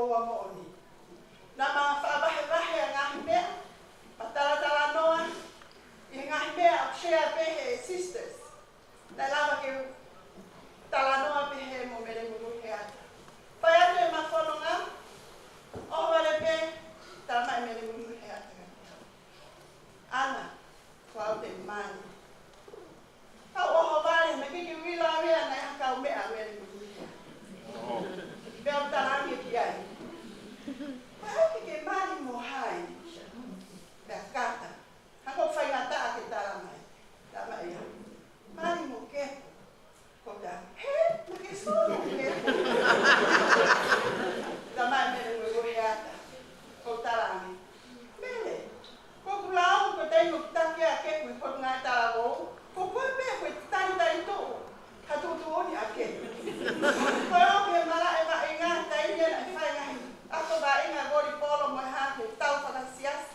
loa mo'oni. Nā mga whaawahe ngahi mea, mataratala noa, i ngahi mea o shea pehe sisters. Nā lava ke tala noa pehe mo Mele Muimuiheata. Pai atu e mawhanonga, o wale pe, tala mai Mele Muimuiheata. Ana, whao te mani. Hau oho wale, na kiki wila wea na haka o mea Mele Muimuiheata. Bea tarangi ki ai. Pai ke mani mo hai, bea kata. Hako whaingata a ke tala mai. Tama ia. Mani mo kepo. Kota, he, na ke sono kepo. Tama Mele Muimuiheata. Ko tarangi. Mele, ko kulau ko tengo take a kepo i ko ngai tala wou. Ko koe mea koe tai tō. Ka tūtu oni a kepo. Koe o ke mara e ma inga tai nena i whai ngahi. Ako ba inga gori polo mo hake tau whaka siasi.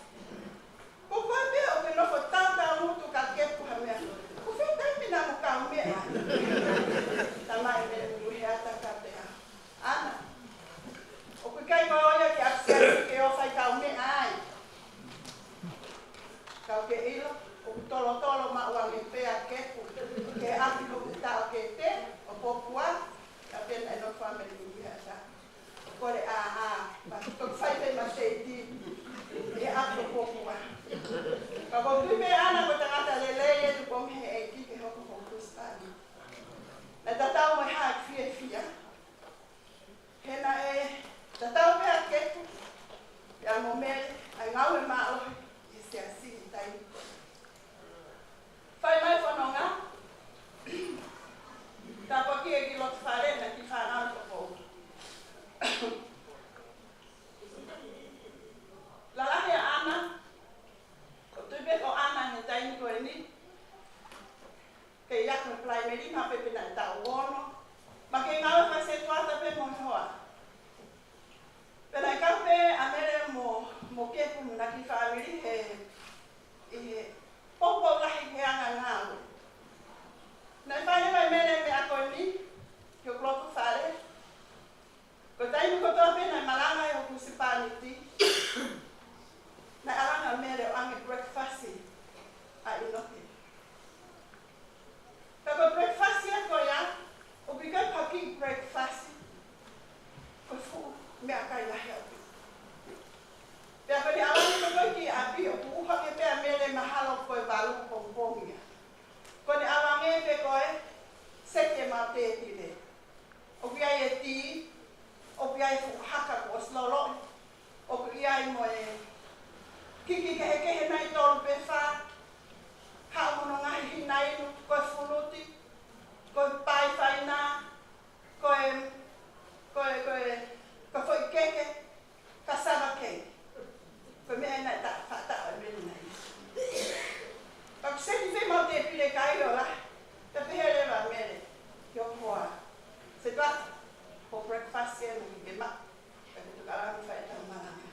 Ko koe mea o ke nofo tau mutu ka kepo ha mea. Ko whi taimina mo ka mea. Tamai Mele Muimuiheata ka pea. Ana. O koe kai koe oia ki a siasi ke o whai ka mea ai. Kau ke ilo. O tolo ma uangi pea kepo. Ke ati ko tau ke te. O popua. Ka pena e no Mele Muimuiheata. Kore pa to fai te ma te ti e ato popua. Ka ko tume ana ko tangata lele e tu ko me e ki ke hoko ko kristani. Na tatau mai ha fia. Hena e tatau pe a kepu. Ya mo Mele ai ngau e ma o i Siasi tai. Fai mai whanonga. Ta pa ki e ki lot whare na ki whanau ko pou. Lalahe ana, ko tuipe ko ana he taini koe ni, ke iak me plai me lima pepe na tau wono, ma ke ngawe pa se tuata pe mo hoa. Pena i kau pe a Mele mo kepu na ki whaamiri he popo lahi he anga ngāwe. Na i whaine mai Mele me a koe ni, ki o kloku whare, ko taimi ko toa pena i malanga e o kusipaniti, na alanga Mele o ange breakfast a inoke. Kako breakfast ya ko ya, o bika paki breakfast, ko fu mea kai lahi api. Pea ko ni alanga ko koe ki api, o uha ke pea Mele mahalo koe balu pongpongia. Ko ni alanga pe koe, seke ma te tine. O kia e ti, o kia e haka ko slolo, o kia e mo e kiki kehe nai tolu pe wha, hao mono ngahi hinai nu, koe funuti, koe pai whaina, koe foi keke, ka sava keke. Koe mea nai whatao e meni nai. Pak seki whi mau te pile kai o la, te pehere wa Mele, ki o hoa. Se tuata, ko breakfast ya ngi ke ma, ka te tukarami whai tau maranga.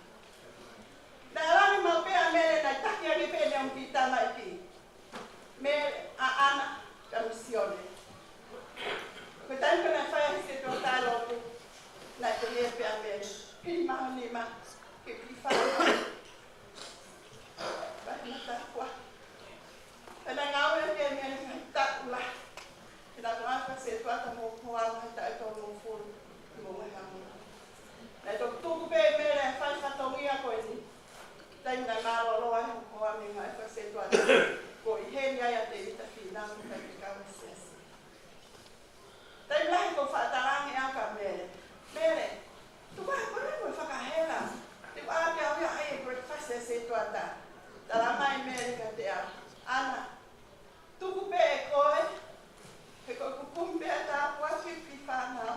Na alani mau pea Mele nai taki agi pene o mpita mai ki. Mele a ana ka misione. Ko taimka nai whai ahi se tō tāloku, nai te lea pea Mele. Pini maho ni ma, ke whai. Whai mata kua. Pena ngau e ke Mele ngai takula. Kina kuanga se tuata mo kuanga ta e tō mo furu ki mo mai hamu. Nai tō tuku pe Mele e whai whatongia koe ni. Taimi nai mālo loa he mo kuanga ngai whai se tuata. Ko i heni ai a te ita whina mo kai te kawa Siasi. Taimi lahi ko whaatarangi a ka Mele. Mele, tu kai kore mo e whakahera. Te wāke au ia ai e breakfast e se tuata. Tala mai Mele ka te a. Ana, tuku pe e koe. He koe kukumbe a tāpua whiwhi whanau.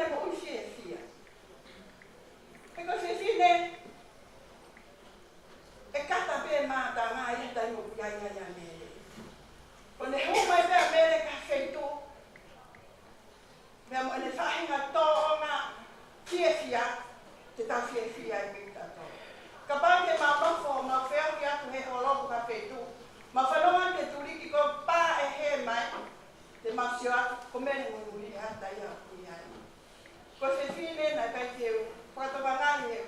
mo fia. E ko fine e kata be mata nga ia tai mo ia Mele. O ne ho mai be Mele ka feito. Me mo ne fahinga to nga fia te ta fia e pita to. Ka ba ke ma no fo ma fe ia tu he holo ka feito. Ma fa no ante tu liki ko pa e he mai. Te ma sia ko Mele mo Muimuiheata ia ia. Ko fine na ka te Quando magari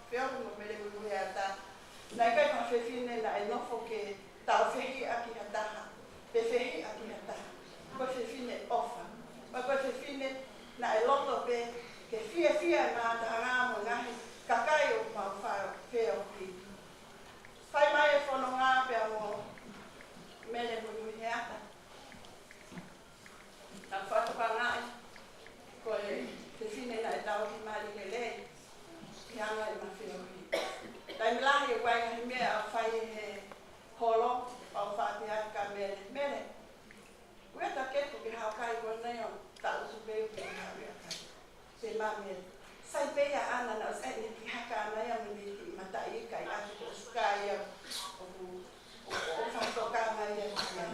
fermo Mele Muimuiheata, na kai ka fine na e nofo ke tau fehi aki hataha, te fehi aki hataha, ko fine ofa, ma ko fine na e loto pe ke fia na tanga mo ngahi kakai o pa fa feo ki. Fai mai e fono ngā pe mo Mele Muimuiheata. Na whatu pa ngai, ko te fine na e tau ki mari ke lei, ki anga e mawhino ki. Tai milahi e wai ngahi mea a whai he holo, au whaatea ka Mele. Ue ta ketu ki hao kai ko neo, ta usu beu ki hao ea kai. Se ma Mele. Sai pea ana na os ene ki haka ana ia mene ki mata i kai ati ko uskai ia o whatoka ngai ia ki ia.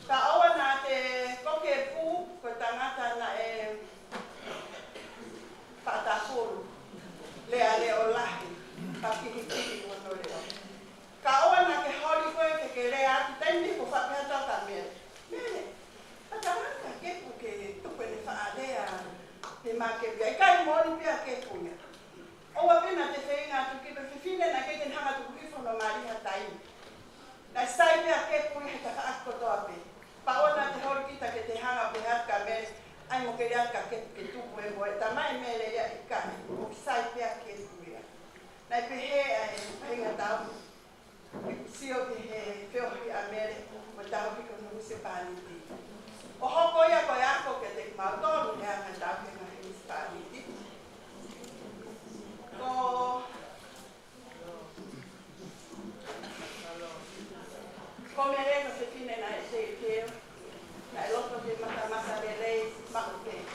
Ka aua nā te koke pū, ko tangata na e whātākuru, lea leo lahi, ka kihikiri mono leo. Ka aua nā ke hori koe ke rea ati, taimi ko whakehata ka Mele. A tangata kepu ke tupene whaalea, te mā ke pia. I kai mori pia kepu ia. Oua pena te whenga atu ki pe whiwhine na ke hanga tuku hifono mariha taimi. Na sai pia kepu ia he taka akotoa pe. Paona te hori kita ke te hanga pe haka Mele, ai mo ke ka ke tupu e moe, ta mai Mele ia i kai, o sai pia ke tuia. Nai pe he ai hinga tau, sio ke he whiohi a Mele, mo tau ki kono husi pāniti. O hoko ia koe ako ke te mautonu e anga tau ke ngahi husi pāniti. Ko Mele ko se fine na e te keo, na e loto ke mata relei mako ke.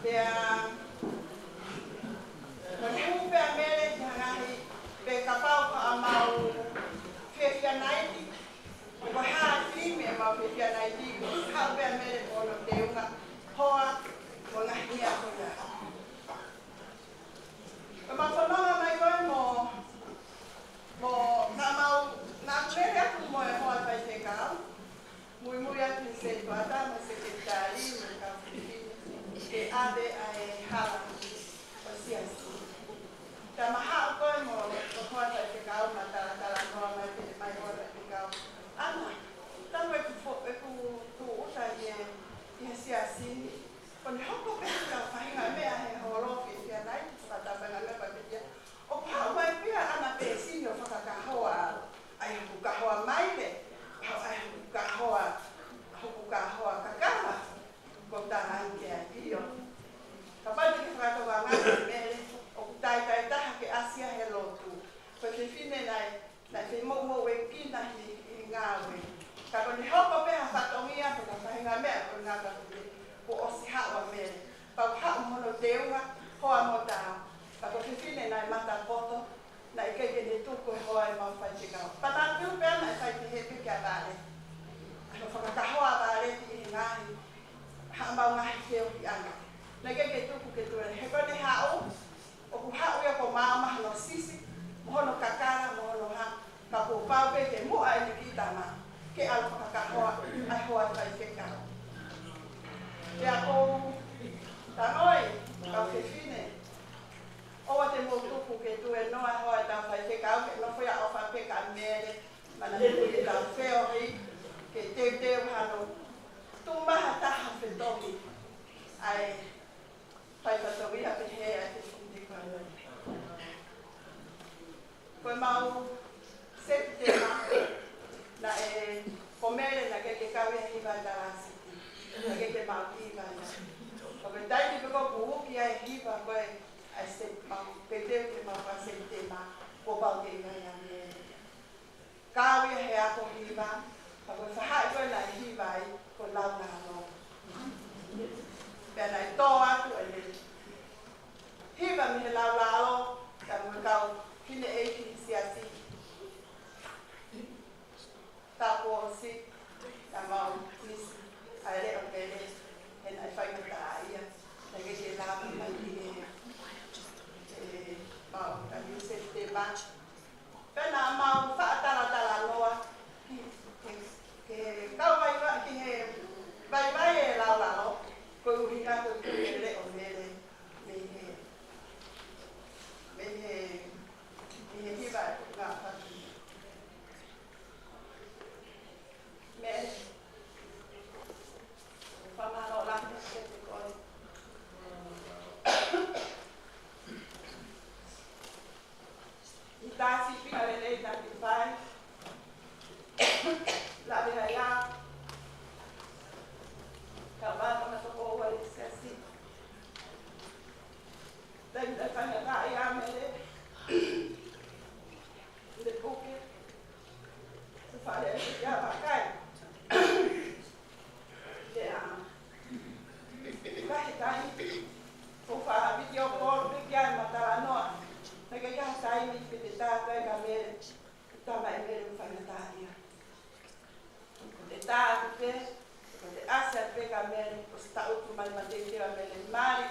Pea, ko ne upe a Mele te hangahi, pe kapau ka amau whiawhia naiti, ko haa whime e mau whiawhia naiti, ko hau pe a Mele kono te unga hoa, ko ngahi nia ko ia. Ko mawhanonga mai koe nā Mele aku mo e hoa pai te kau, Muimuiheata se tuata, ma sekretari, ma kawhiri, ke ade ai hala o Siasi. Ta maha o koe mo hoa pai te kau, ma tala noa mai hoa te kau. Ana, tango e ku uta i he Siasi, ko ne hoko pēti ka whahinga mea he holofi i nai, whakatawhanga mea pa pētia. O hao mai pia ana Pesini o whakakahoa, ai huku kahoa Mele, ai huku kahoa kakama, ko tahanke a kio. Ka pati ki whakatoa ngā Mele, o ku tai taha ke asia he lotu. Ko te whine nai te mou e kina hi ngāwe. Ka kone hoko peha whatongia, ko ka whahinga mea ko ngā katoe, ko osi hawa Mele. Pau hao mono te unga, hoa mo tau. Ka ko te whine nai mata poto, na i kei ne tuku e hoa e mau whai te kau. Pana tiu pēr na i whai te he pike a vāre. Ano whakakahoa a vāre ti i ngāhi, haa mau ngahi whio ki anga. Na i kei tuku ke tuere. He kone hao, o ku hao ia ko maamaha no sisi, mohono kakara, mohono ha, ka ko pau pe ke mua e ni ki tama, ke alo whakakahoa, ai hoa e whai te kau. Pea ko, tanoi, kau ke whine, oa te motuku ke tu e noa hoa e tau whai te kau, ke no whea o whape ka Mele, mana te e tau whiohi, ke teu hano, tumaha taha whetoki, ai whai whatowia pe he a te whundi kua. Koe mau septema, na e ko Mele na ke kawea hiwa tarasiti, na ke mau hiwa na. Koe taiti peko kuhuki ai hiwa koe, ai se mau peteu ke mau septema, ko pau ke iwa ia Mele. Kawea he ako hiwa, koe whahai koe na hiwa ai, ko lau ngā no. lau lau. Ko uhinga ko Mele o Mele. Mehe hiva ngā whaki. Mele. Whamaro laka se te koi. I tāsi pika lelei tāki whai. La vera ia. Ka wāka matoko ua i Siasi. Dai whanga tā ia Mele. Le puke. Se whare e ia wakai. Ia. Kahi tai. O wha video call piki ai matara noa. Naka ia tai mi pite tātai ka Mele. Tama e Mele whanga tā ia. Te tātu te. Te asa pe ka Mele. O se tautu mai matei te a Mele. Mari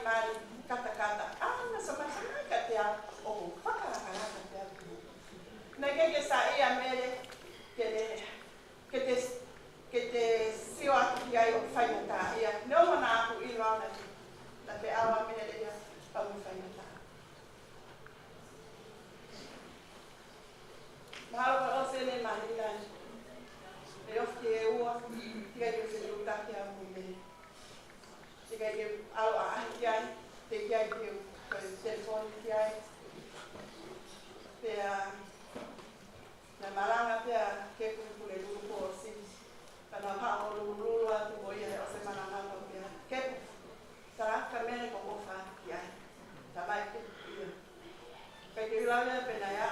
kata. Ana sama ka te a. O whakaraka te a. Naka ke sa ia Mele. Ke te sio atu ki ai o whaina tā ia. Neo mana aku i rana ki. Na pe awa Mele ia. Pau whaina tā. Mahalo ka o sene mahi lai. E ofti e ua. Tika i o se lutaki a Mele. Tika i alo a ahi ki ai. Te ki ai ki o telefoni ki ai. Pea na maranga pea ke kule lulu po o sisi. Kana hao lulu atu o ia o se maranga o pea. Ke taraka Mele ko ofa ki ai. Tamai ke ia. Kai ke ilawe pena ia.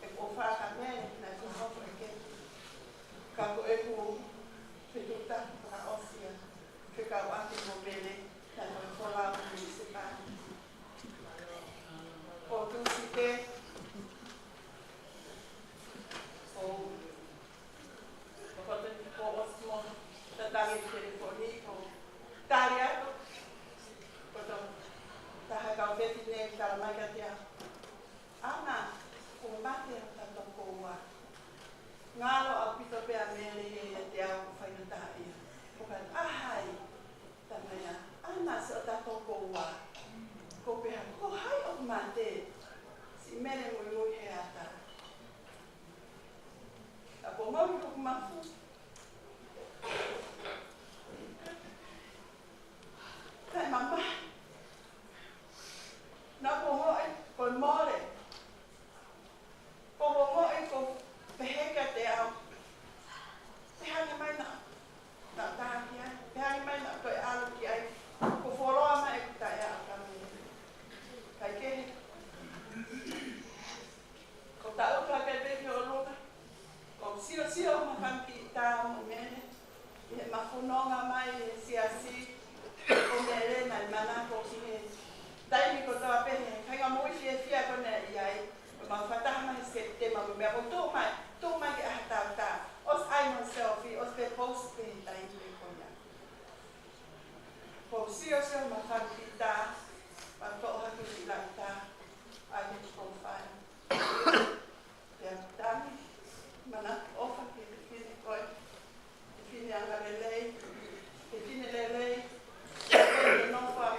E ofa ka Mele na tu hofu e ke. Ka ko e ku petuta ka osia. Ke ka wati mo Mele. Na ko fola o municipal. O tu si ke. O kote po osmo tatagi telefoni o taria koto taha ka veti ne kala mai ka tia ana o mate ta to ko wa ngalo a pito pe a Mele e te au whaina taha ia o ka ahai tamaya ana se o ta to ko wa ko pe ha ko hai o mate si Mele Muimuiheata. Ako mau ko mafu. Tai mama. Na ko moi ko mole. Ko moi ko peheka te au. Te hanga mai na. Na takia. Te hanga mai na ko alu ki ai. Ko foloa mai ko tai a ka mi. Kai ke. Ko ta o ka pe ke o loka. Sio makampi ta mo Mele. E mafunonga mai Siasi. O Mele na mana ko si. Dai mi ko ta pe kai ga mo fia ko na ai. Ma fata mai se te ma me ko to mai ke ata. Os ai no selfie, os pe post pe dai mi ko ya. Ko sio makampi ta. Pa to ha ki la ta. Ai ko fa. Ya dami. Mana ofa ke fine koi. Fine anga lelei. Ke fine lelei. Ke no fa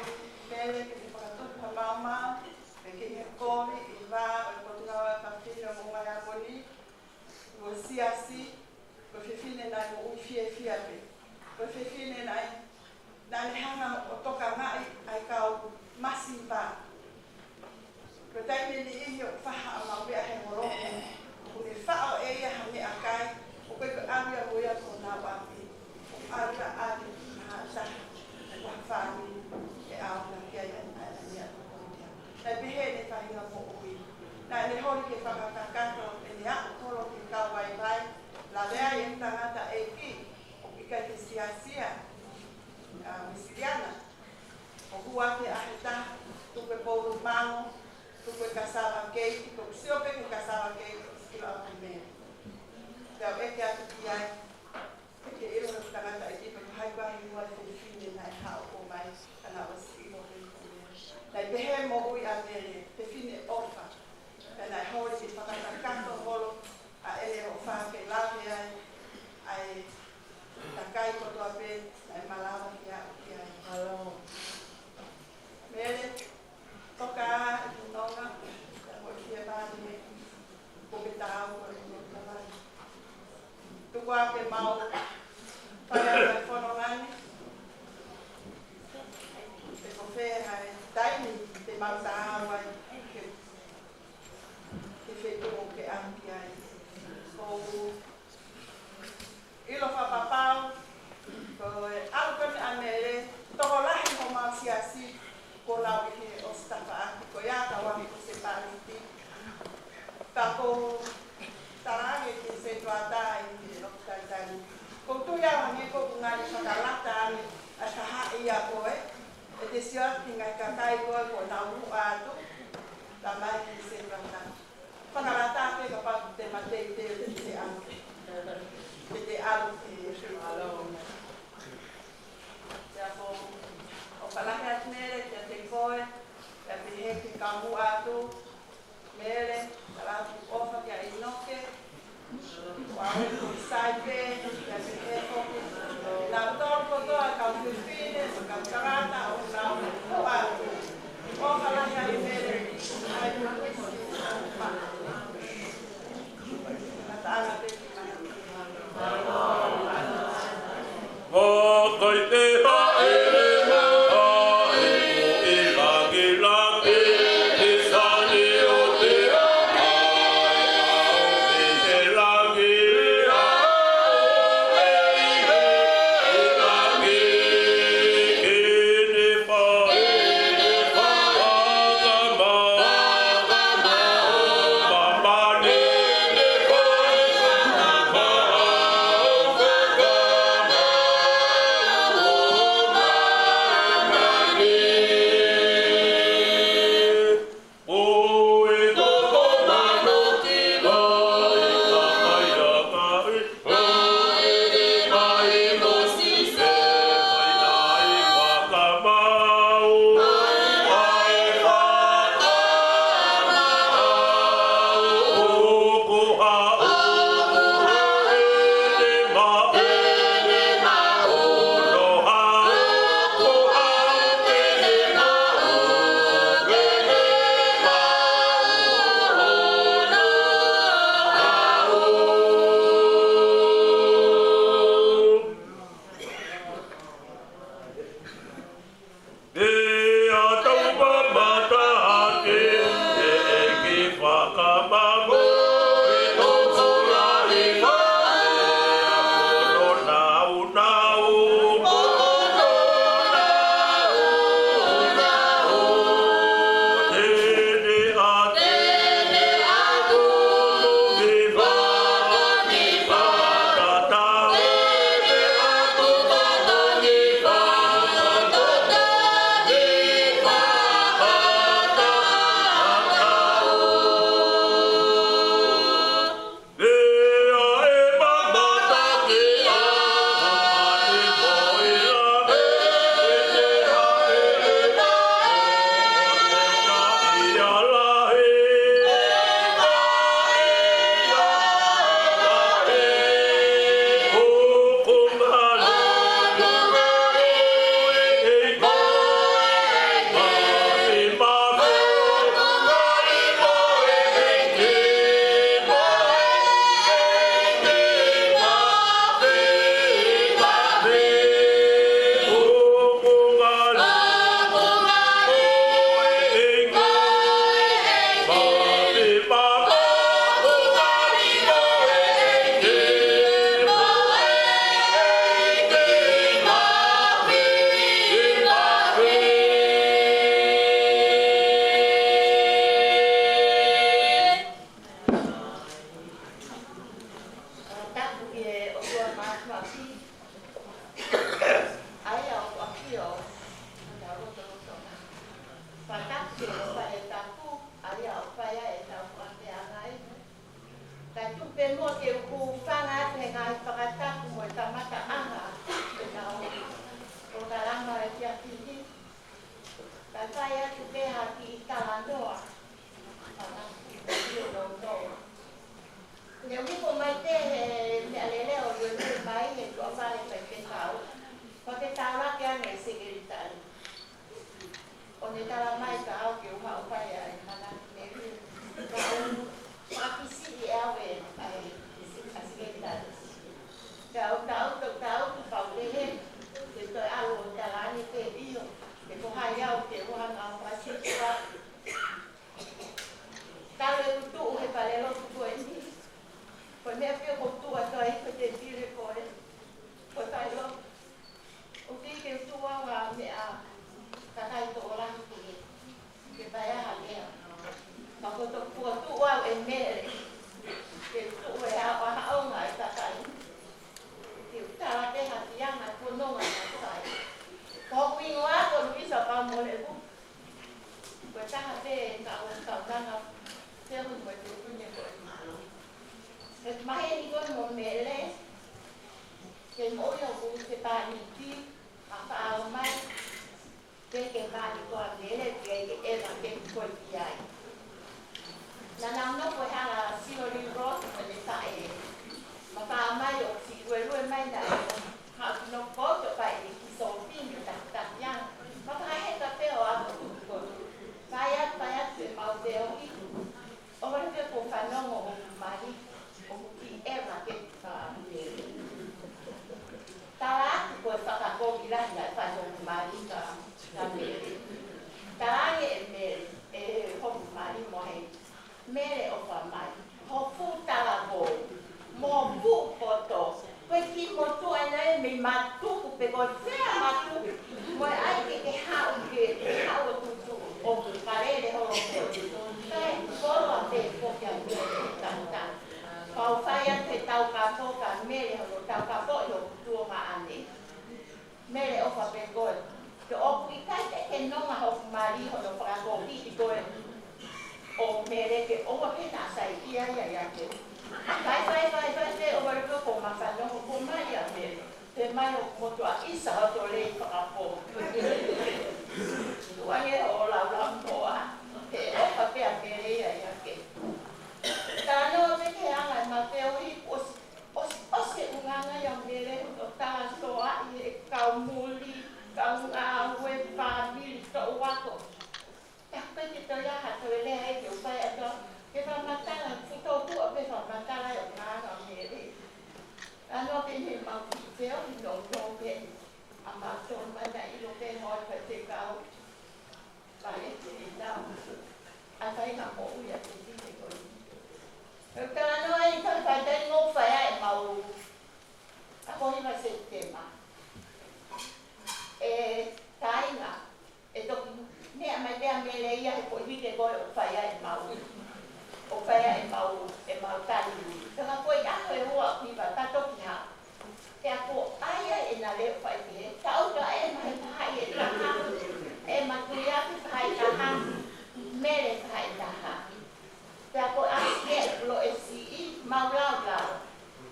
Mele ke te pakatupu ha mama. Ke he komi i wā o i potungawa ka fine o Munga Heamoni. Ko Siasi. Ko fine nai mo ui fie pe. Ko fine nai hanga o toka ngai ai kau masi wā. Ko taime ni ihi o whaha a mawea he moroko. Ko e whao e ia hane a kai, o koe ko awia moia ko nā wapi. O awia ati nā taha, e kwa whāmi e au na kia ia nā ni atu komitia. Nai pehe ne whahinga mo ui. Nai ne hori ke whakakakato e ni aku toro ki kau vai vai. La lea i tangata e ki, o ika te Siasia, Misiliana. O hua te aheta, tupe pouru mango, tupe kasava Fkeiki, tupe siope ke kasava Fkeiki. Kila o Mele. Tau eke atu ki ai. Eke iro na tangata e tipa hai wahi mua te fine nai hao o mai. Kana o si imo te Mele. Nai pehe mo ui a Mele. Te fine ofa. Nai hori te whakatakato holo. A ele o whake lawe ai. Ai takai kotoa pe. Nai malawa ki a mautawa ke fetu ke ampia ko ilo papapau ko alkan amere tokolahi ko ma siasi ko lau ke ostafa ko ya tawa ko separiti tako tarani ke se tuata ini lokal ko tu ya ne ko ngali sakalata asaha iya ko e siat tinga kakai ko tau atu tamai ke se tuata pangalata ke ka te mate te se an te alu ke alo ya ko o palahat nere te koe ya pihe ke kamu atu Mele, la ofa que hay no que saipe ya se eco la torco toda caufines carata o la ofa la ya Mele hay una cuestión la tana de Mele. Ke tu e a haonga e takai. Ke tala ke hatianga kononga na sai. Ko kuingoa ko Luisa pa mole ku. Ko taha te ka o ka ngana te hu mo te kunya ko. Ke mai ni ko mo Mele. Ke mo yo ku te pa ni ti a pa o mai. Ke ba ni ko Mele ke e ma ke ko ai. Na no ko hala silori rock ko le sai. Ma pa mai o si we mai na. Ha no ko to pa ni so pin ta yang. Ma pa he ta pe o a ko. Saya se mau de o i. O va ke ko fa no mo mai. O ki e ma ke ta ni. Ta ko fa ka ko ila ya fa no mai ta me. Ta e ho mai mo he. Mele o fa mai. Ho fu tala ko. Mo fu poto. Koe ki mo tu ana me matu ku pe ko sea matu. Mo ai ke hao tu o ku kare de ho ko. Kai ko a te ko ke a ta. Pau fai te tau ka to ka mele ho tau ka po yo tu ma ane. Mele o fa pe ko. Ke o ku kai te no ma ho mari ho no fa ko ki ko o Mele ke o wa ke na sai ia ke. Vai te o vai ko ma fa no ko mai a Mele. Te mai o mo to a isa o to le pa po. Wa ye o la po a. Ke o pa pe a Mele ia ke. Ta no me ke anga ma te o i o se unga ya Mele o ta so a i ka muli ka nga we family to wa ko. Pe ki to ya ha to le ai ke pa ya to ke pa mata la fu to tu pe pa mata la yo na no Mele. Ano pe ni ma ki te o no no pe a ma to ma da I lo pe ho pe te ka o pa e te da a sai na mo ya te ti te ko. Ka no ai ka pa te no fa ya e ma o a ko ni ma se tema tainga e to ne a mai te a Mele ia e ko i ke ko o fa ya e ma o fa ya e ma tani ka ko ia e o ki ba ta to ki ha ke a ko ai e na le fa i ka o ka e mai pa e ta ha e ma ku ia ki pa i ta ha Mele pa i ta ha ke a ko a ke lo e si I ma la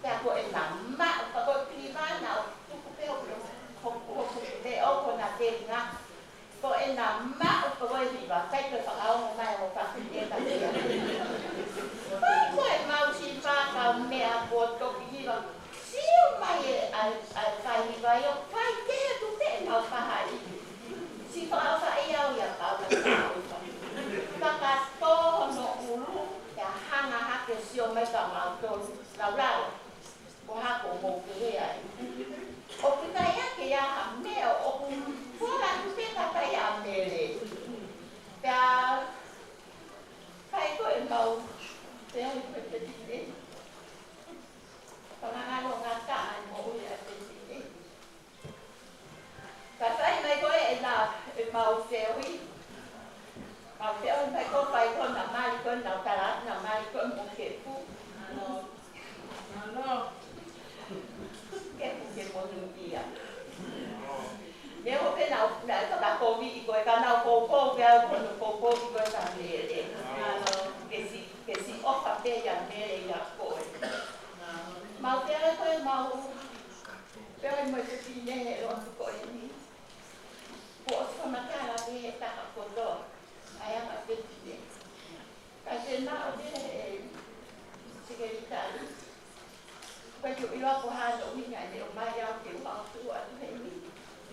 ke a ko e na ma pa ko ki ma na tu ku pe o te o ko na te nga ko e na ma o ko e viva kai ko fa au mai o fa ki ta te ko e mau si fa ka me a ko to ki va si o mai al fa ni va yo kai te tu te mau fa hai si fa ia o ya ka ka ka to no ulu ya hanga ha ke si o mai ka mau to la ko ha ko mo ki ai o ki ta ia ke ia ha me o ku fora tu pe ka ta ia Mele ka kai ko e mau te o pe te ti ka nga no nga ka ai mo ia te ti ka tai mai ko e na e mau te o I mau te o mai ko pai ko na mai ko na tala na mai ko mo ke pu no ke mo ia ne o pe na ka ko vi ko ka na ko ga ko ko ta Mele que si o fa pe ya Mele ya ko mau te ala ko mau pero mo te tine o ko ni ko o ma ka la ve ta ko do ai ma te tine ka te na o de secretary ko yo ilo ko ha no mi nga ne o mai ya ke ma tu a te ni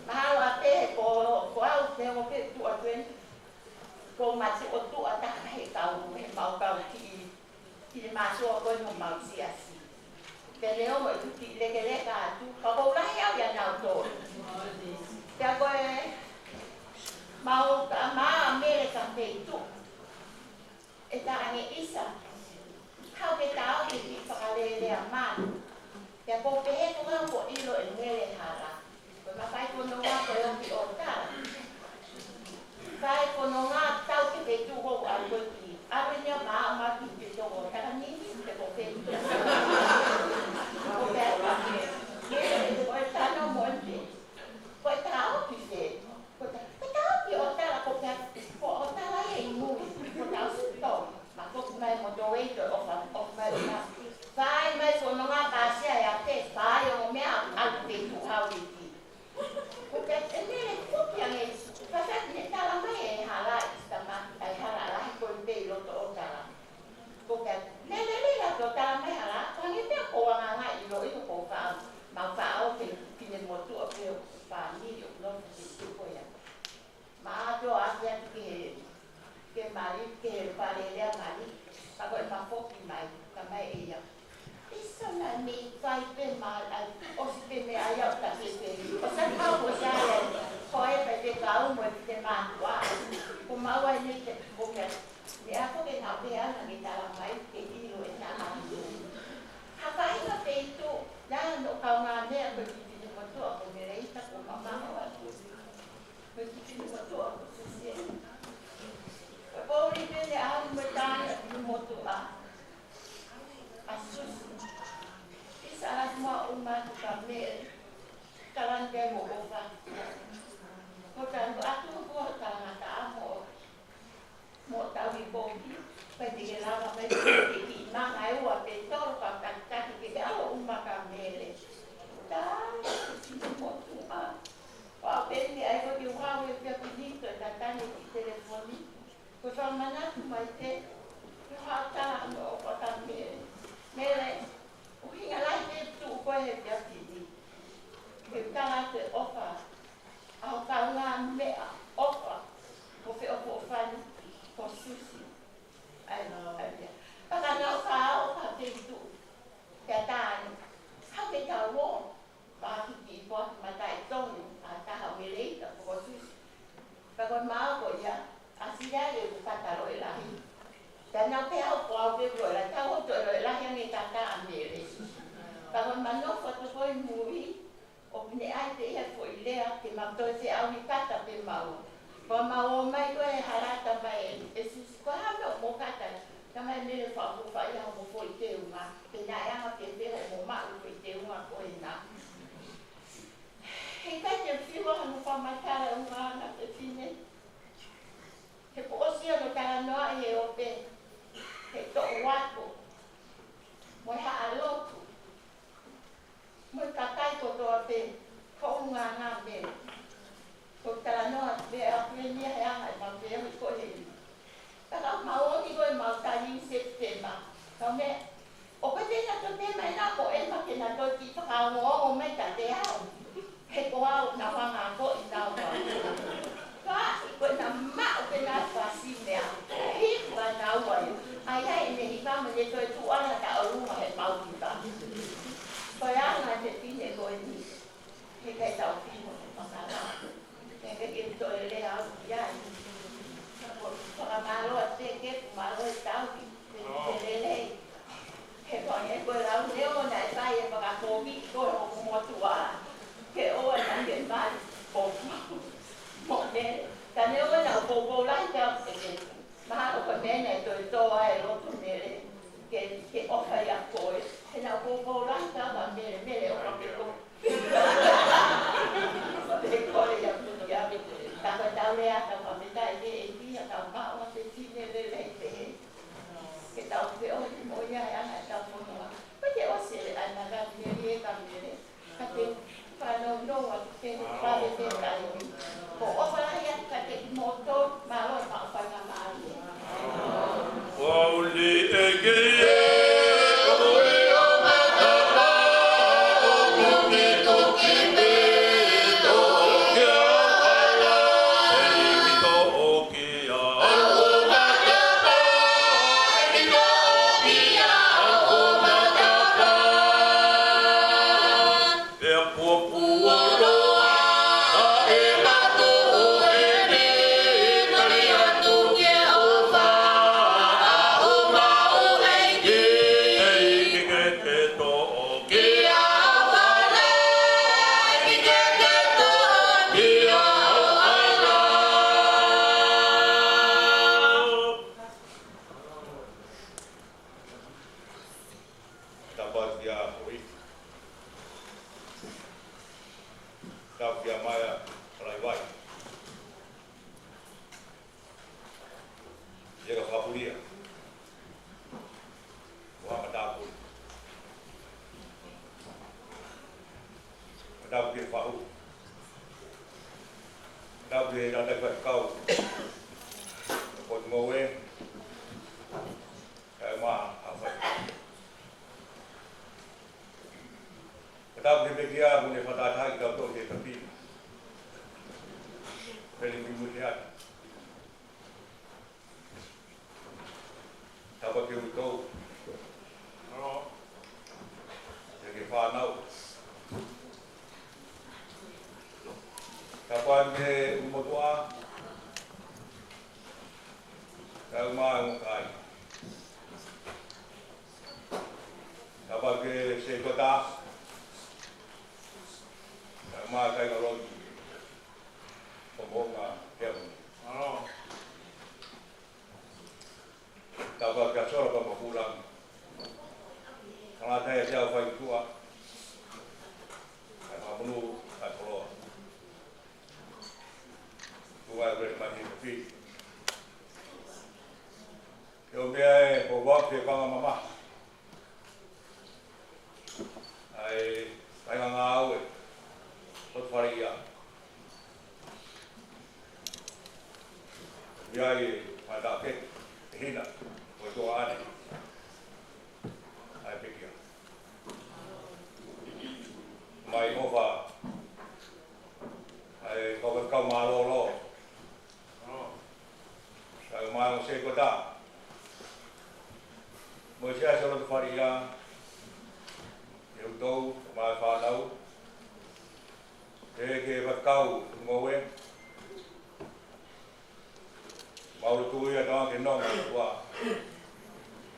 ma la te ko au te o ke tu a te ko ma se o tu a ta he ka o me mau ka ki ma so ko no mau Siasi te leo mo ki le ke le ka tu ka ko la ya ya na to te ko mau ka ma Mele ka pe tu e ta ane isa how ke ta o ki pa le a ma te ko pe ko ga ko I lo e Mele hala ko ma pai ko no ga ko o ki o ta kai ko no nga tau ki pe tu ho a ko ki a re nya ma ki te to mana mai te hata no pata mele o hinga lai te tu ko he pia titi ke tala te ofa au ka nga mea ofa o fe o fani o susi ai no ai pata no ka o ka te tu ke tani ha te ka wo ba ki po ma tai tong a ta ha mele ta ko susi pa ko ma ko ya asia le ka ta ro la hi dan na pe au ko au pe ro la ta o to ro la hi ni ta ta mele pa ko ma no ko to ko muri o ne ai te he foi lea ke ma to se au ni kata pe mau ko ma o mai ko e harata mai e si ko ha no mo kata kama me fa ko fa ya mo foi te uma ke na ya ma ke te mo ma ko te uma ko ina he ka te fiwa no fa ma kara uma na te fine he po si no kara no e o pe he to wapo mo ha alo mo kakai ko to pe Konga na me ko tala no be a prenia ya ai ma be ko he ta ma o ni ko ma ta ni september ka me o ko te na to te mai na ko e ma ke na to ti pa ngo o me ta te a he ko au na wa nga ko i ta wa ka ko na ma o ke na fa si me a hi ba na wa ai ai me ni ba me le to tu ala ta o ma he ma u ta Kaya nga te tine ko ni he kai tau pino pa kala ke ito le au ya ko pa malo te ke malo tau ki le he ko ne ko la ne o na pa ye pa ko mi ko mo tua ke o na ke ba ko mo ne ka ne o na ko la ta ke ma ko ne ne to ai lo to ne que ofa ya coi e na ko la ta ba mele o ra ko de ko ya ya ta ko ta le ta ko me ta e ti ta ma o te ti ne le te que ta o o mo ya ya na ta mo no pa que o se le ana ga me ta me ka te pa no no wa que pa de te ta ko o fa ya ka te mo to ma o pa fa na ma Holy again. Muimuiheata. Tapa ke utou. Ke whanau. Tapa me umotua. Tau maa ngukai. Tapa ke seikota. Tau maa kai ngaroni. Munga, Heamoni. Tapa ka sora pa makulang. Tangata ya siya whai tua. Kaya mamunu kaya koloa. Tua ya kaya mahi kapi. Kaya umea e po wak te panga mama. Ai nga ngau e. Tot wharia. Yai pada ke hina o toa ane ai pikia mai ofa ai kau malo lo sai mai o se kota mo sia so lo faria eu dou mai fa lau ke va kau ngowe mau tu ia dong ke nong tua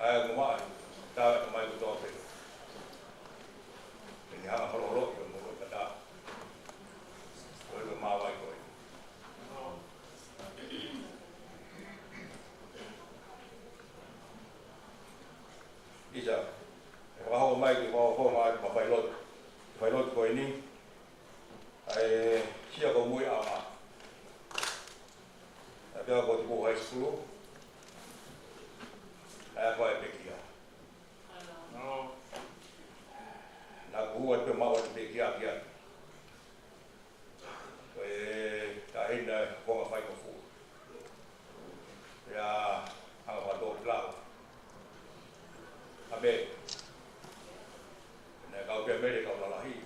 ai ngoma ta mai tu to pe ni ha ho lo ke mo ka ta ko lo ma vai ko isa wa ho mai ki ho mai ma vai lo ko ni ai sia ko mui ama Pela ko tu high school. Ai ko e pekia. No. Na ku pe ma o pekia kia. Ta hina ko fai ko fu. Ya ang pa do blau. Abe. Na ka pe Mele ka la hi.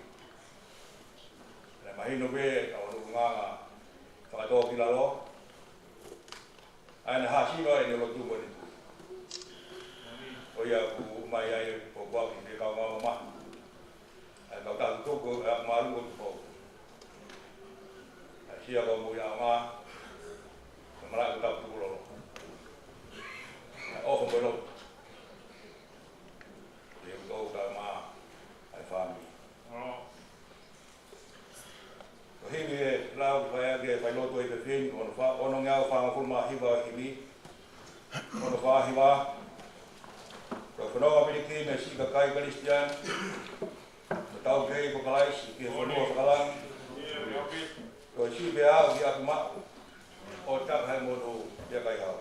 Na mai no be ka o nga ka do ki la lo. Ana hashi no e lo tu mo ni. O ya ku mai ai ko kwa ki ka ma ma. Ai ka ta tu ko ma lu ko. Ai sia ko mo ya ma. Ma la ka tu lo. Ai o ko lo. Ye ko ka ma ai fa mi. Hivi lau vai age vai loto e fin on fa ono ngau fa ko ma hiva hivi ono fa hiva ko no ga ki me si ka kai cristian tau ke ko kalai si ke ko no kala ko si be a ya ma o ta hai mo do ya kai ha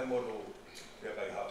mono te kai ha.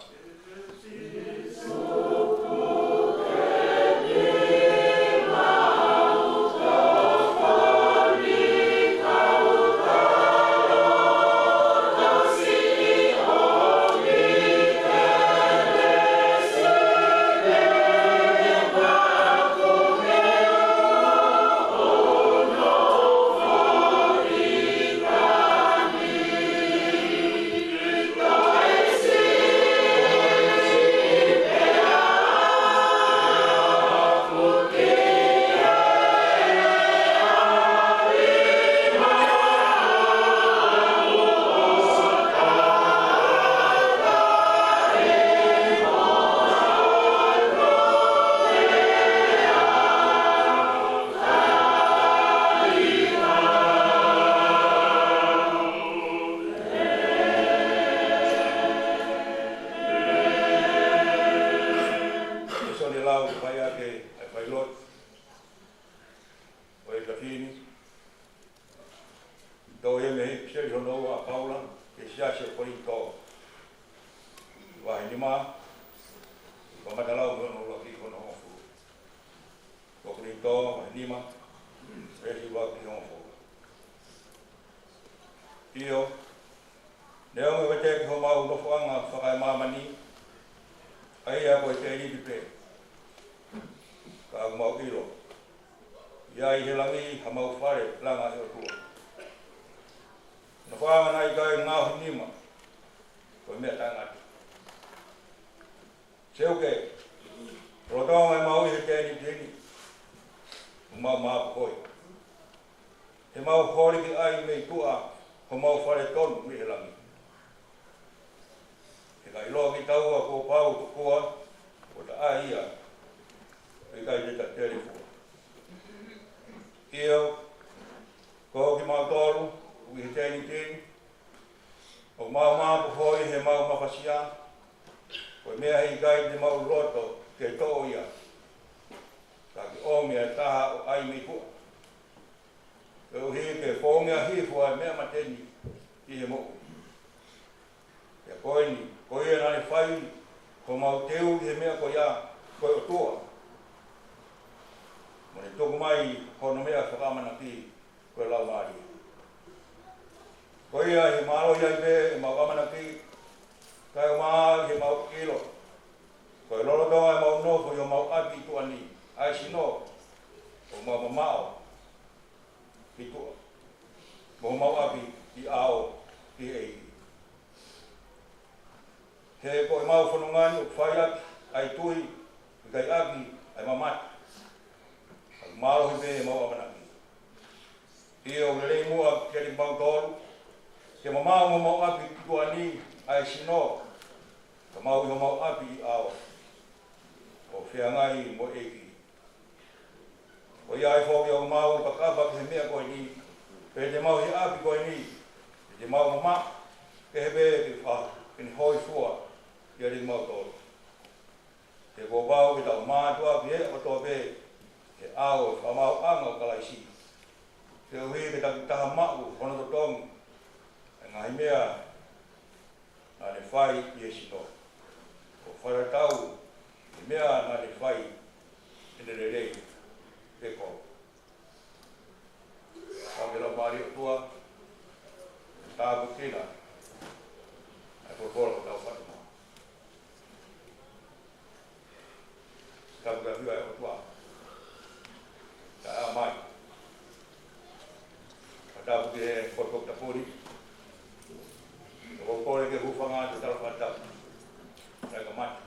Siasi pointo wa hinima wa madalau no lo ki kono fu ko pointo hinima resi wa ki on fu io ne o me te ko ma no fu anga fa kai ma mani ai ya ko te ni pe ka ma iro ya i helangi ha ma fare langa e tu no fa na i kai nga hinima ko me tanga Seuke, rodo mai mau he te ni ma koi. He mau hori ki ai me tua, ho mau fare ton mi helangi. He kai lo ki tau a ko pau ko koa, o ta ai ia. He kai te ta telefo. Io, ko ki mau tolu, ui he te ni. O mau hoi he mau mawhasia. Ko mea hei gai te mau roto ke tō ia. Ka ki o mea taha o ai mei kua. Ke o hei ke whōngia hifua mea mateni i he moku. Ia koe ni, ko ia nane whai, ko mau teu i he mea ko ia, koe o tua. Mone toku mai hono mea whakamana ki koe lau maari. Ko ia he maro ia i me e mau kamana ki, kai o maa he mau kilo. Ko e lolo tonga e mau nofo i o mau aki tua ni. Ai si no, o mau mamao ki tua. Mo mau aki i ao ki ei. He ko e mau whanungani o whai aki, ai tui, i kai aki, ai mamati. Ai maro he me e mau amanaki. I o lelei mua ki ari mau tolu. Ke mamao mo mau aki ki tua ni, ai si no. Ka mau i o mau api i ao. O whiangai mo eki. O iai whoki o mau kakapa ki he mea koe ni. Pe te mau he api koe ni. Pe te mau mama. Ke he pe ki wha. Ke ni hoi fua. Ia ringi mau tōru. Te ko wau ki tau mātua ki he o tō pe. Ke ao e whamau anga o kalaisi. Te uhi ki taha mau hono to tongi. E ngahi mea. Nā ne whai i e sino. O wharatau, i mea nā ne whai i ne rei, te ko. Whamela maari o tua, tāpu kina, ai porporo o tau whanuma. Tāpu ka hua e o tua, tā a mai. Tāpu ki he porporo ta pori, o kore ke hufanga te tala whatau. Rai ka mati.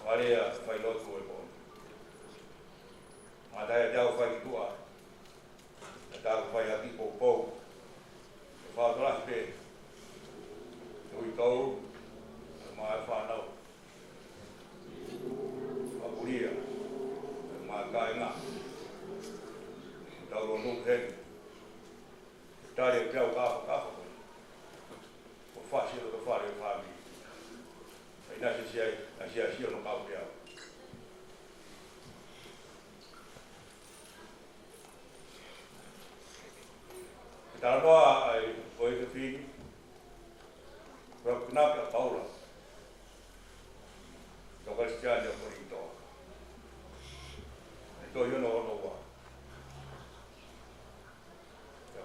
Wharea whai lotu e pōni. Mā tai a te au whai ki tua. E tāku whai haki pō pōu. E whātolahi pē. E ui tau. E mā e whānau. Whapuria. E mā e kāe ngā. E tau ro nuk heni. E tāre e piau kāwha. Fasi o whare o whāmi. Ai nasi siai o no kau te au. E tāna noa ai o e te whini. kenapa Paula? Kau Kristian yang berito. Itu yang orang.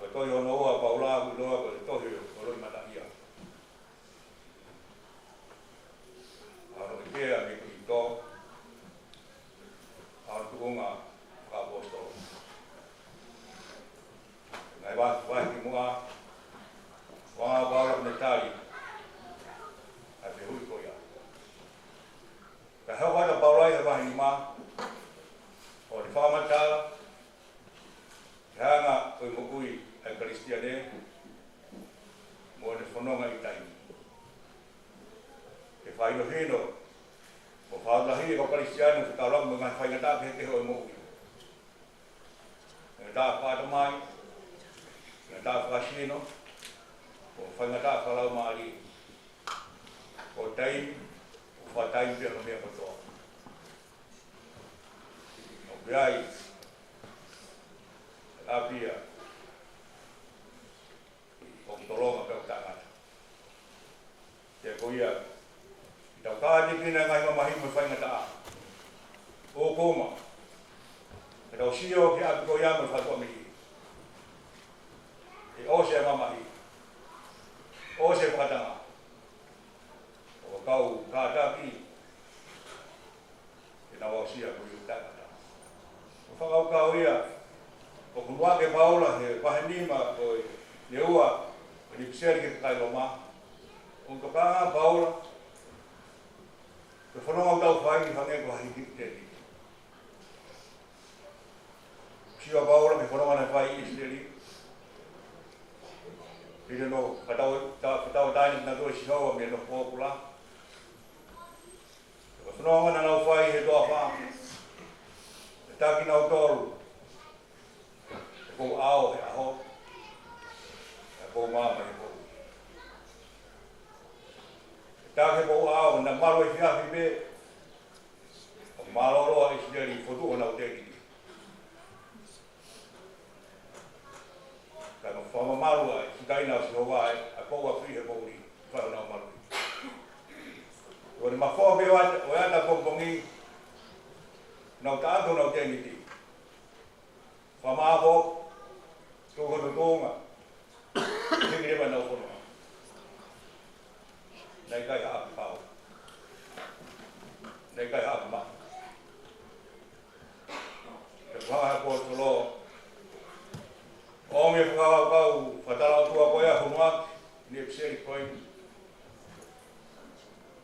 Kau yang orang Paula itu orang mana dia? Orang dia berito. Orang Konga apostol. Ngai vai ki Munga. Wa Paula metali. Tapi hui ko ya. Kahau ada Paula ya vai ni ma. O di fama ta. Hanga oi mo kui ai Kristiane. Mo de fononga itai. Ke fai no hino. Mo fa la hi ko Kristiane se ta long mo ngai fai ngata ke ho mo. Ngata pa to mai. Ngata pa shino. O fai ngata ka la mali. O tai o fa tai pe no me ko to. O gai. Apia. O tolonga pe ta. Ke ko ia. Tau tāti pina ngai mamahi mo whai ngata. O koma. E tau sio ke api ko ia mo whai kua mihi. E o se mamahi. O se whakatanga. O kau kātaki. E nau o sia ko iu tākata. O whakau kau ia. O kunua ke Paula he pahenima o ne ua. O ni piseri ke kai loma. O tukanga Paula. Ke whanonga tau whai ni whange ko hari ki te ni. Siwa Paula ke whanonga na whai i te ni. Pire no, katau taini na tue sihoa me no pōpula. Ke whanonga na nau whai he toa wha. Ke taki nau toru. Ke kou ao he aho. Ke kou māma he kou. Take po ao na malo e fiafi be. O malo roa e sideri fotu o nau teki. Ka no whama malu ai, sikai nau si hoa ai, a koua fi he kouri, whao nau malu. O ni mawhoa be o ata pongpongi, nau tātou nau teki ti. Whama aho, tōko no tōnga, teki rewa nau whono. Nei kai haapi pao. Nei kai haapi ma. Te whaha ko tolo. O me whakawau kau, whatala tua koea hunga, ni e piseri koi.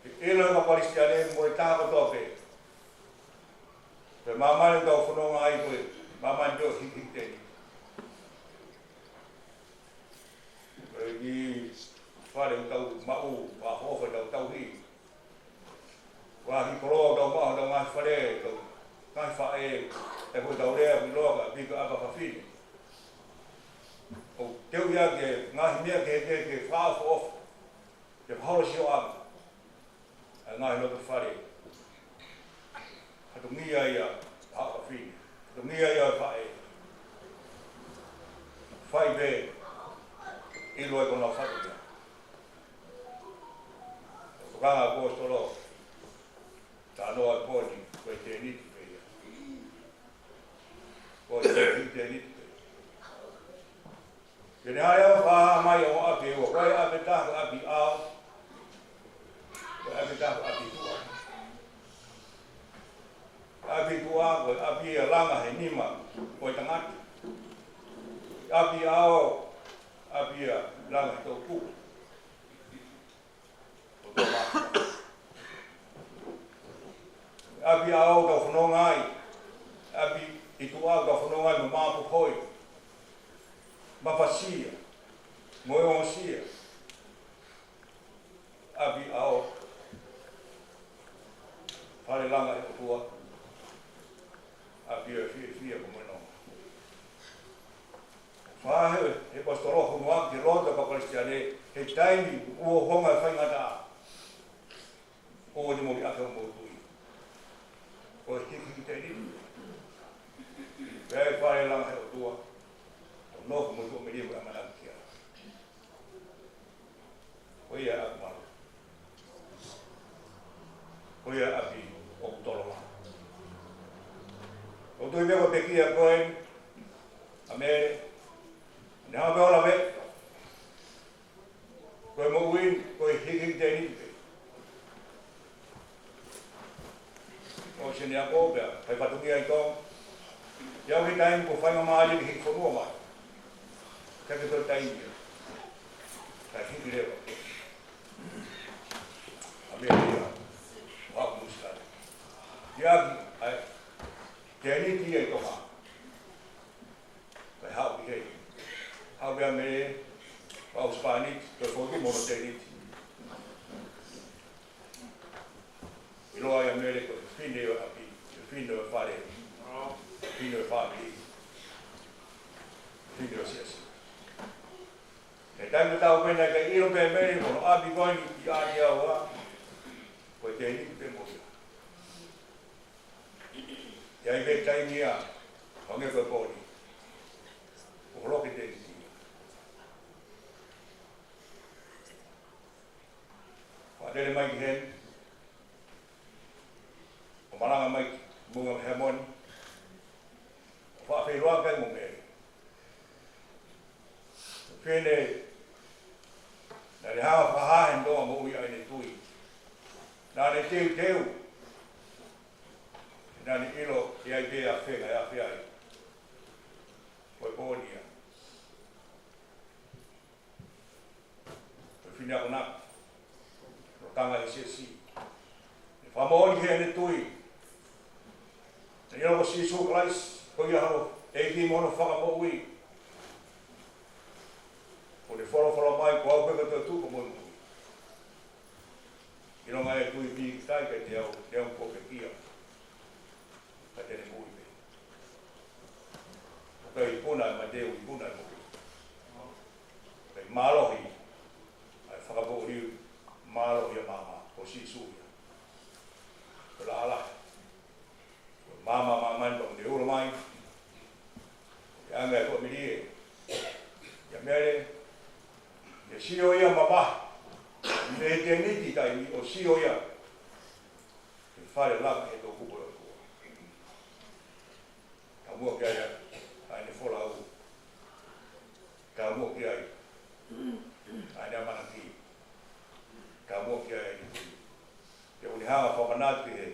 Te ilo ka Kristiane mo e tāko tope. Te mamani tau whanonga ai koe, mamani tau hikiteni. Koe ki whare tau mau, wa hofa tau hi. Wa hi koroa tau maho tau ngai whare, tau ngai whae, e koe tau rea mi loka, pika apa whawhine. O teu ia ke ngahi mea ke whaafu ofa, ke whahora sio ama, a ngahi loka whare. Hato ngia ia, hapa whine, hato ngia ia whae. Whai be, ilo e kona whatu ia. Konga apostolo. Ta noa poni, koe te niti peia. Koe te niti peia. Kene haia whaha mai o api ua, koe api tahu api ao. Koe api tahu api tua. Api tua, koe api langa he nima, koe tangati. Api ao, api langa he tau kuku. Api ao tau whanonga ai, api i tu ao tau whanonga ai ma māpu koi, mawhasia, moeonsia, api ao, whare langa e kutua, api e fia ko moenonga. Whahe, he pastoro hunua ki rota ka Kristiane, he taimi ua honga e whaingata a. O ni mo ki ake o mo tui. O hiki te nini. Vei whae langa he o tua. O nofu mo tua me riu e manaki kia. O ia aku malu. Koia api o tolo. O tui meko te kia koe, a Mele, ne hape ola me, koe mo ui, koe hiki te nipe. O se ni a kōpea, pai patungia i tōng, iau ki taimi ko whainga maari ki hiki whanua mai. Kake tō taimi, kai hiki rewa. A Mele ia, whaku muskari. Iaki, ai, te niti ia i toha. Kai hau ki hei. Hau ki a Mele, wau Spanit, kai whoki mono te niti. I loa i a Mele ko whine o api, whine o whare, whine o whāki, whine o Siasi. E taimi tau pena ka iro pe Mele mono api koini i āni au a, koe te niti pe moia. Iai me taimi a, honge koe kōni, o holoke te niti. Whatere mai ki hen, o maranga mai Munga Heamoni, o whaafeiroa kai mo Mele. Whine, na re hawa whahahen doa mo ui aine tui. Nā ne teu, nā ne ilo i ai pēa whenga e a whiai. Koe pōnia. Koe whine ako nāk, no tanga i Siasi. E whamoni hea ne tui. Na ilo ko Sisu Klais, ko ia haro, e ki mono whaka mo ui. Ko ne whoro mai, ko au peka tō tūko mo ui. Ino ngai e tui pi ki tai kai te au koke kia. Ka tene mui pe. O kai i puna e mai teo i puna e moki. Kai mārohi, ai whakapōri mārohi a mama, o Sisu ia. Ko la ala. Ko mama mamani pa te uro mai. Ko anga e ko mirie. Ia Mele, ia sio ia mamaha. Me te niti taimi o sio ia. Te whare langa e tō kupo e kua. Ka mua ki ai ai ne whola au. Ka mua ki ai ai ne amanaki. Ka mua ki ai ni tui. Te uni hanga whamanati he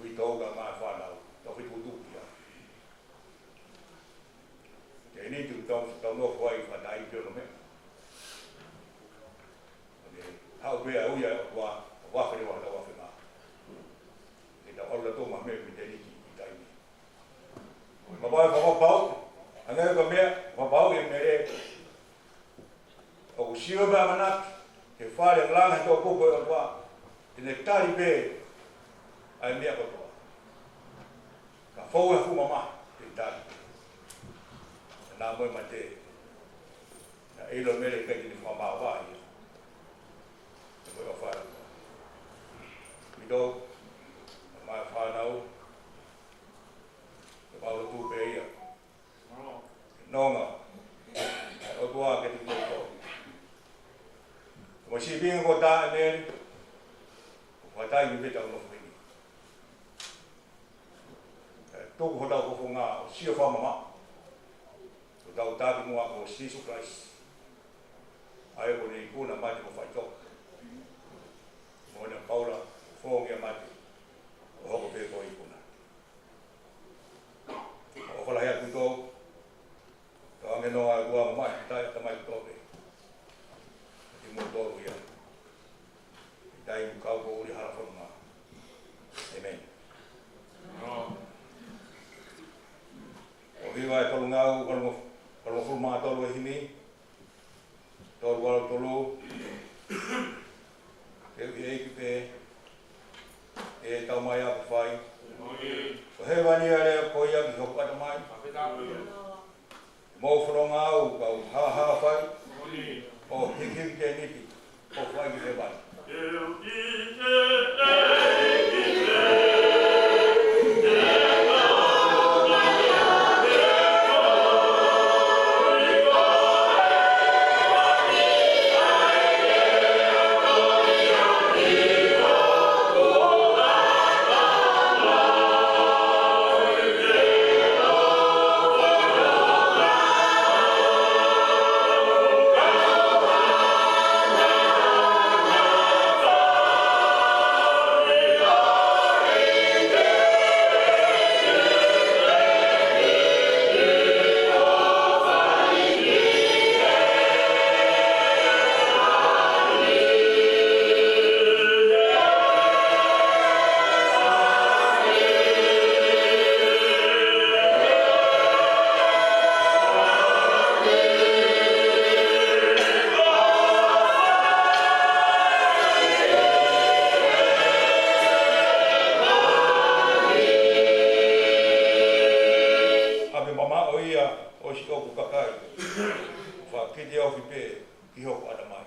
ui tōga mai whanau. Tau whitu tuki ai. Te niti tau noa whai whanai pio no mea. Hau pēa uia o wawhine wata wawhina. E ta orla tō ma mea mi te niki i taimi. Ma pai whakapau, angai ka mea, whakapau e Mele. O kusio pēa manaki, ke whare langa tō kupo e otua, e ne tari pē, ai mea kotoa. Ka whau e fuma mahi, te tari. Nā moe ma te, na eilo Mele kai ni whamau wāhi. Moi o whara. Mido, mai whanau, te paula tūpe ia. Nonga, o tua ke te kōtō. Mo si vinga ko tā nen, o whatai mi peta uno whini. Tōku hotau ko whunga o sio whamama. O tau tāki mua ko Sisu Klais. Ai ko ni kuna mati ko whaitoka. Moina Paula, whongi a mati, o hoko pēko i puna. O whalahi atu tō, tō ange noa ua ma mai, tai ata mai tōpe. Ti mō tōru ia. I tai mu kau ko uri hara whanunga. Amen. O hiwa e kalungau, kalunga fulma tōru e himi, tōru wala tōru, e ki pē, e tau mai aku whai. O he wani a rea koi aki hoku ata mai. Mō whanonga au kau ha whai. O hiki te niti, o whai ki te wani. Oh ke ofi pe ki hoko ana mai.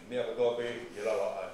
Mea katoa pe, i lala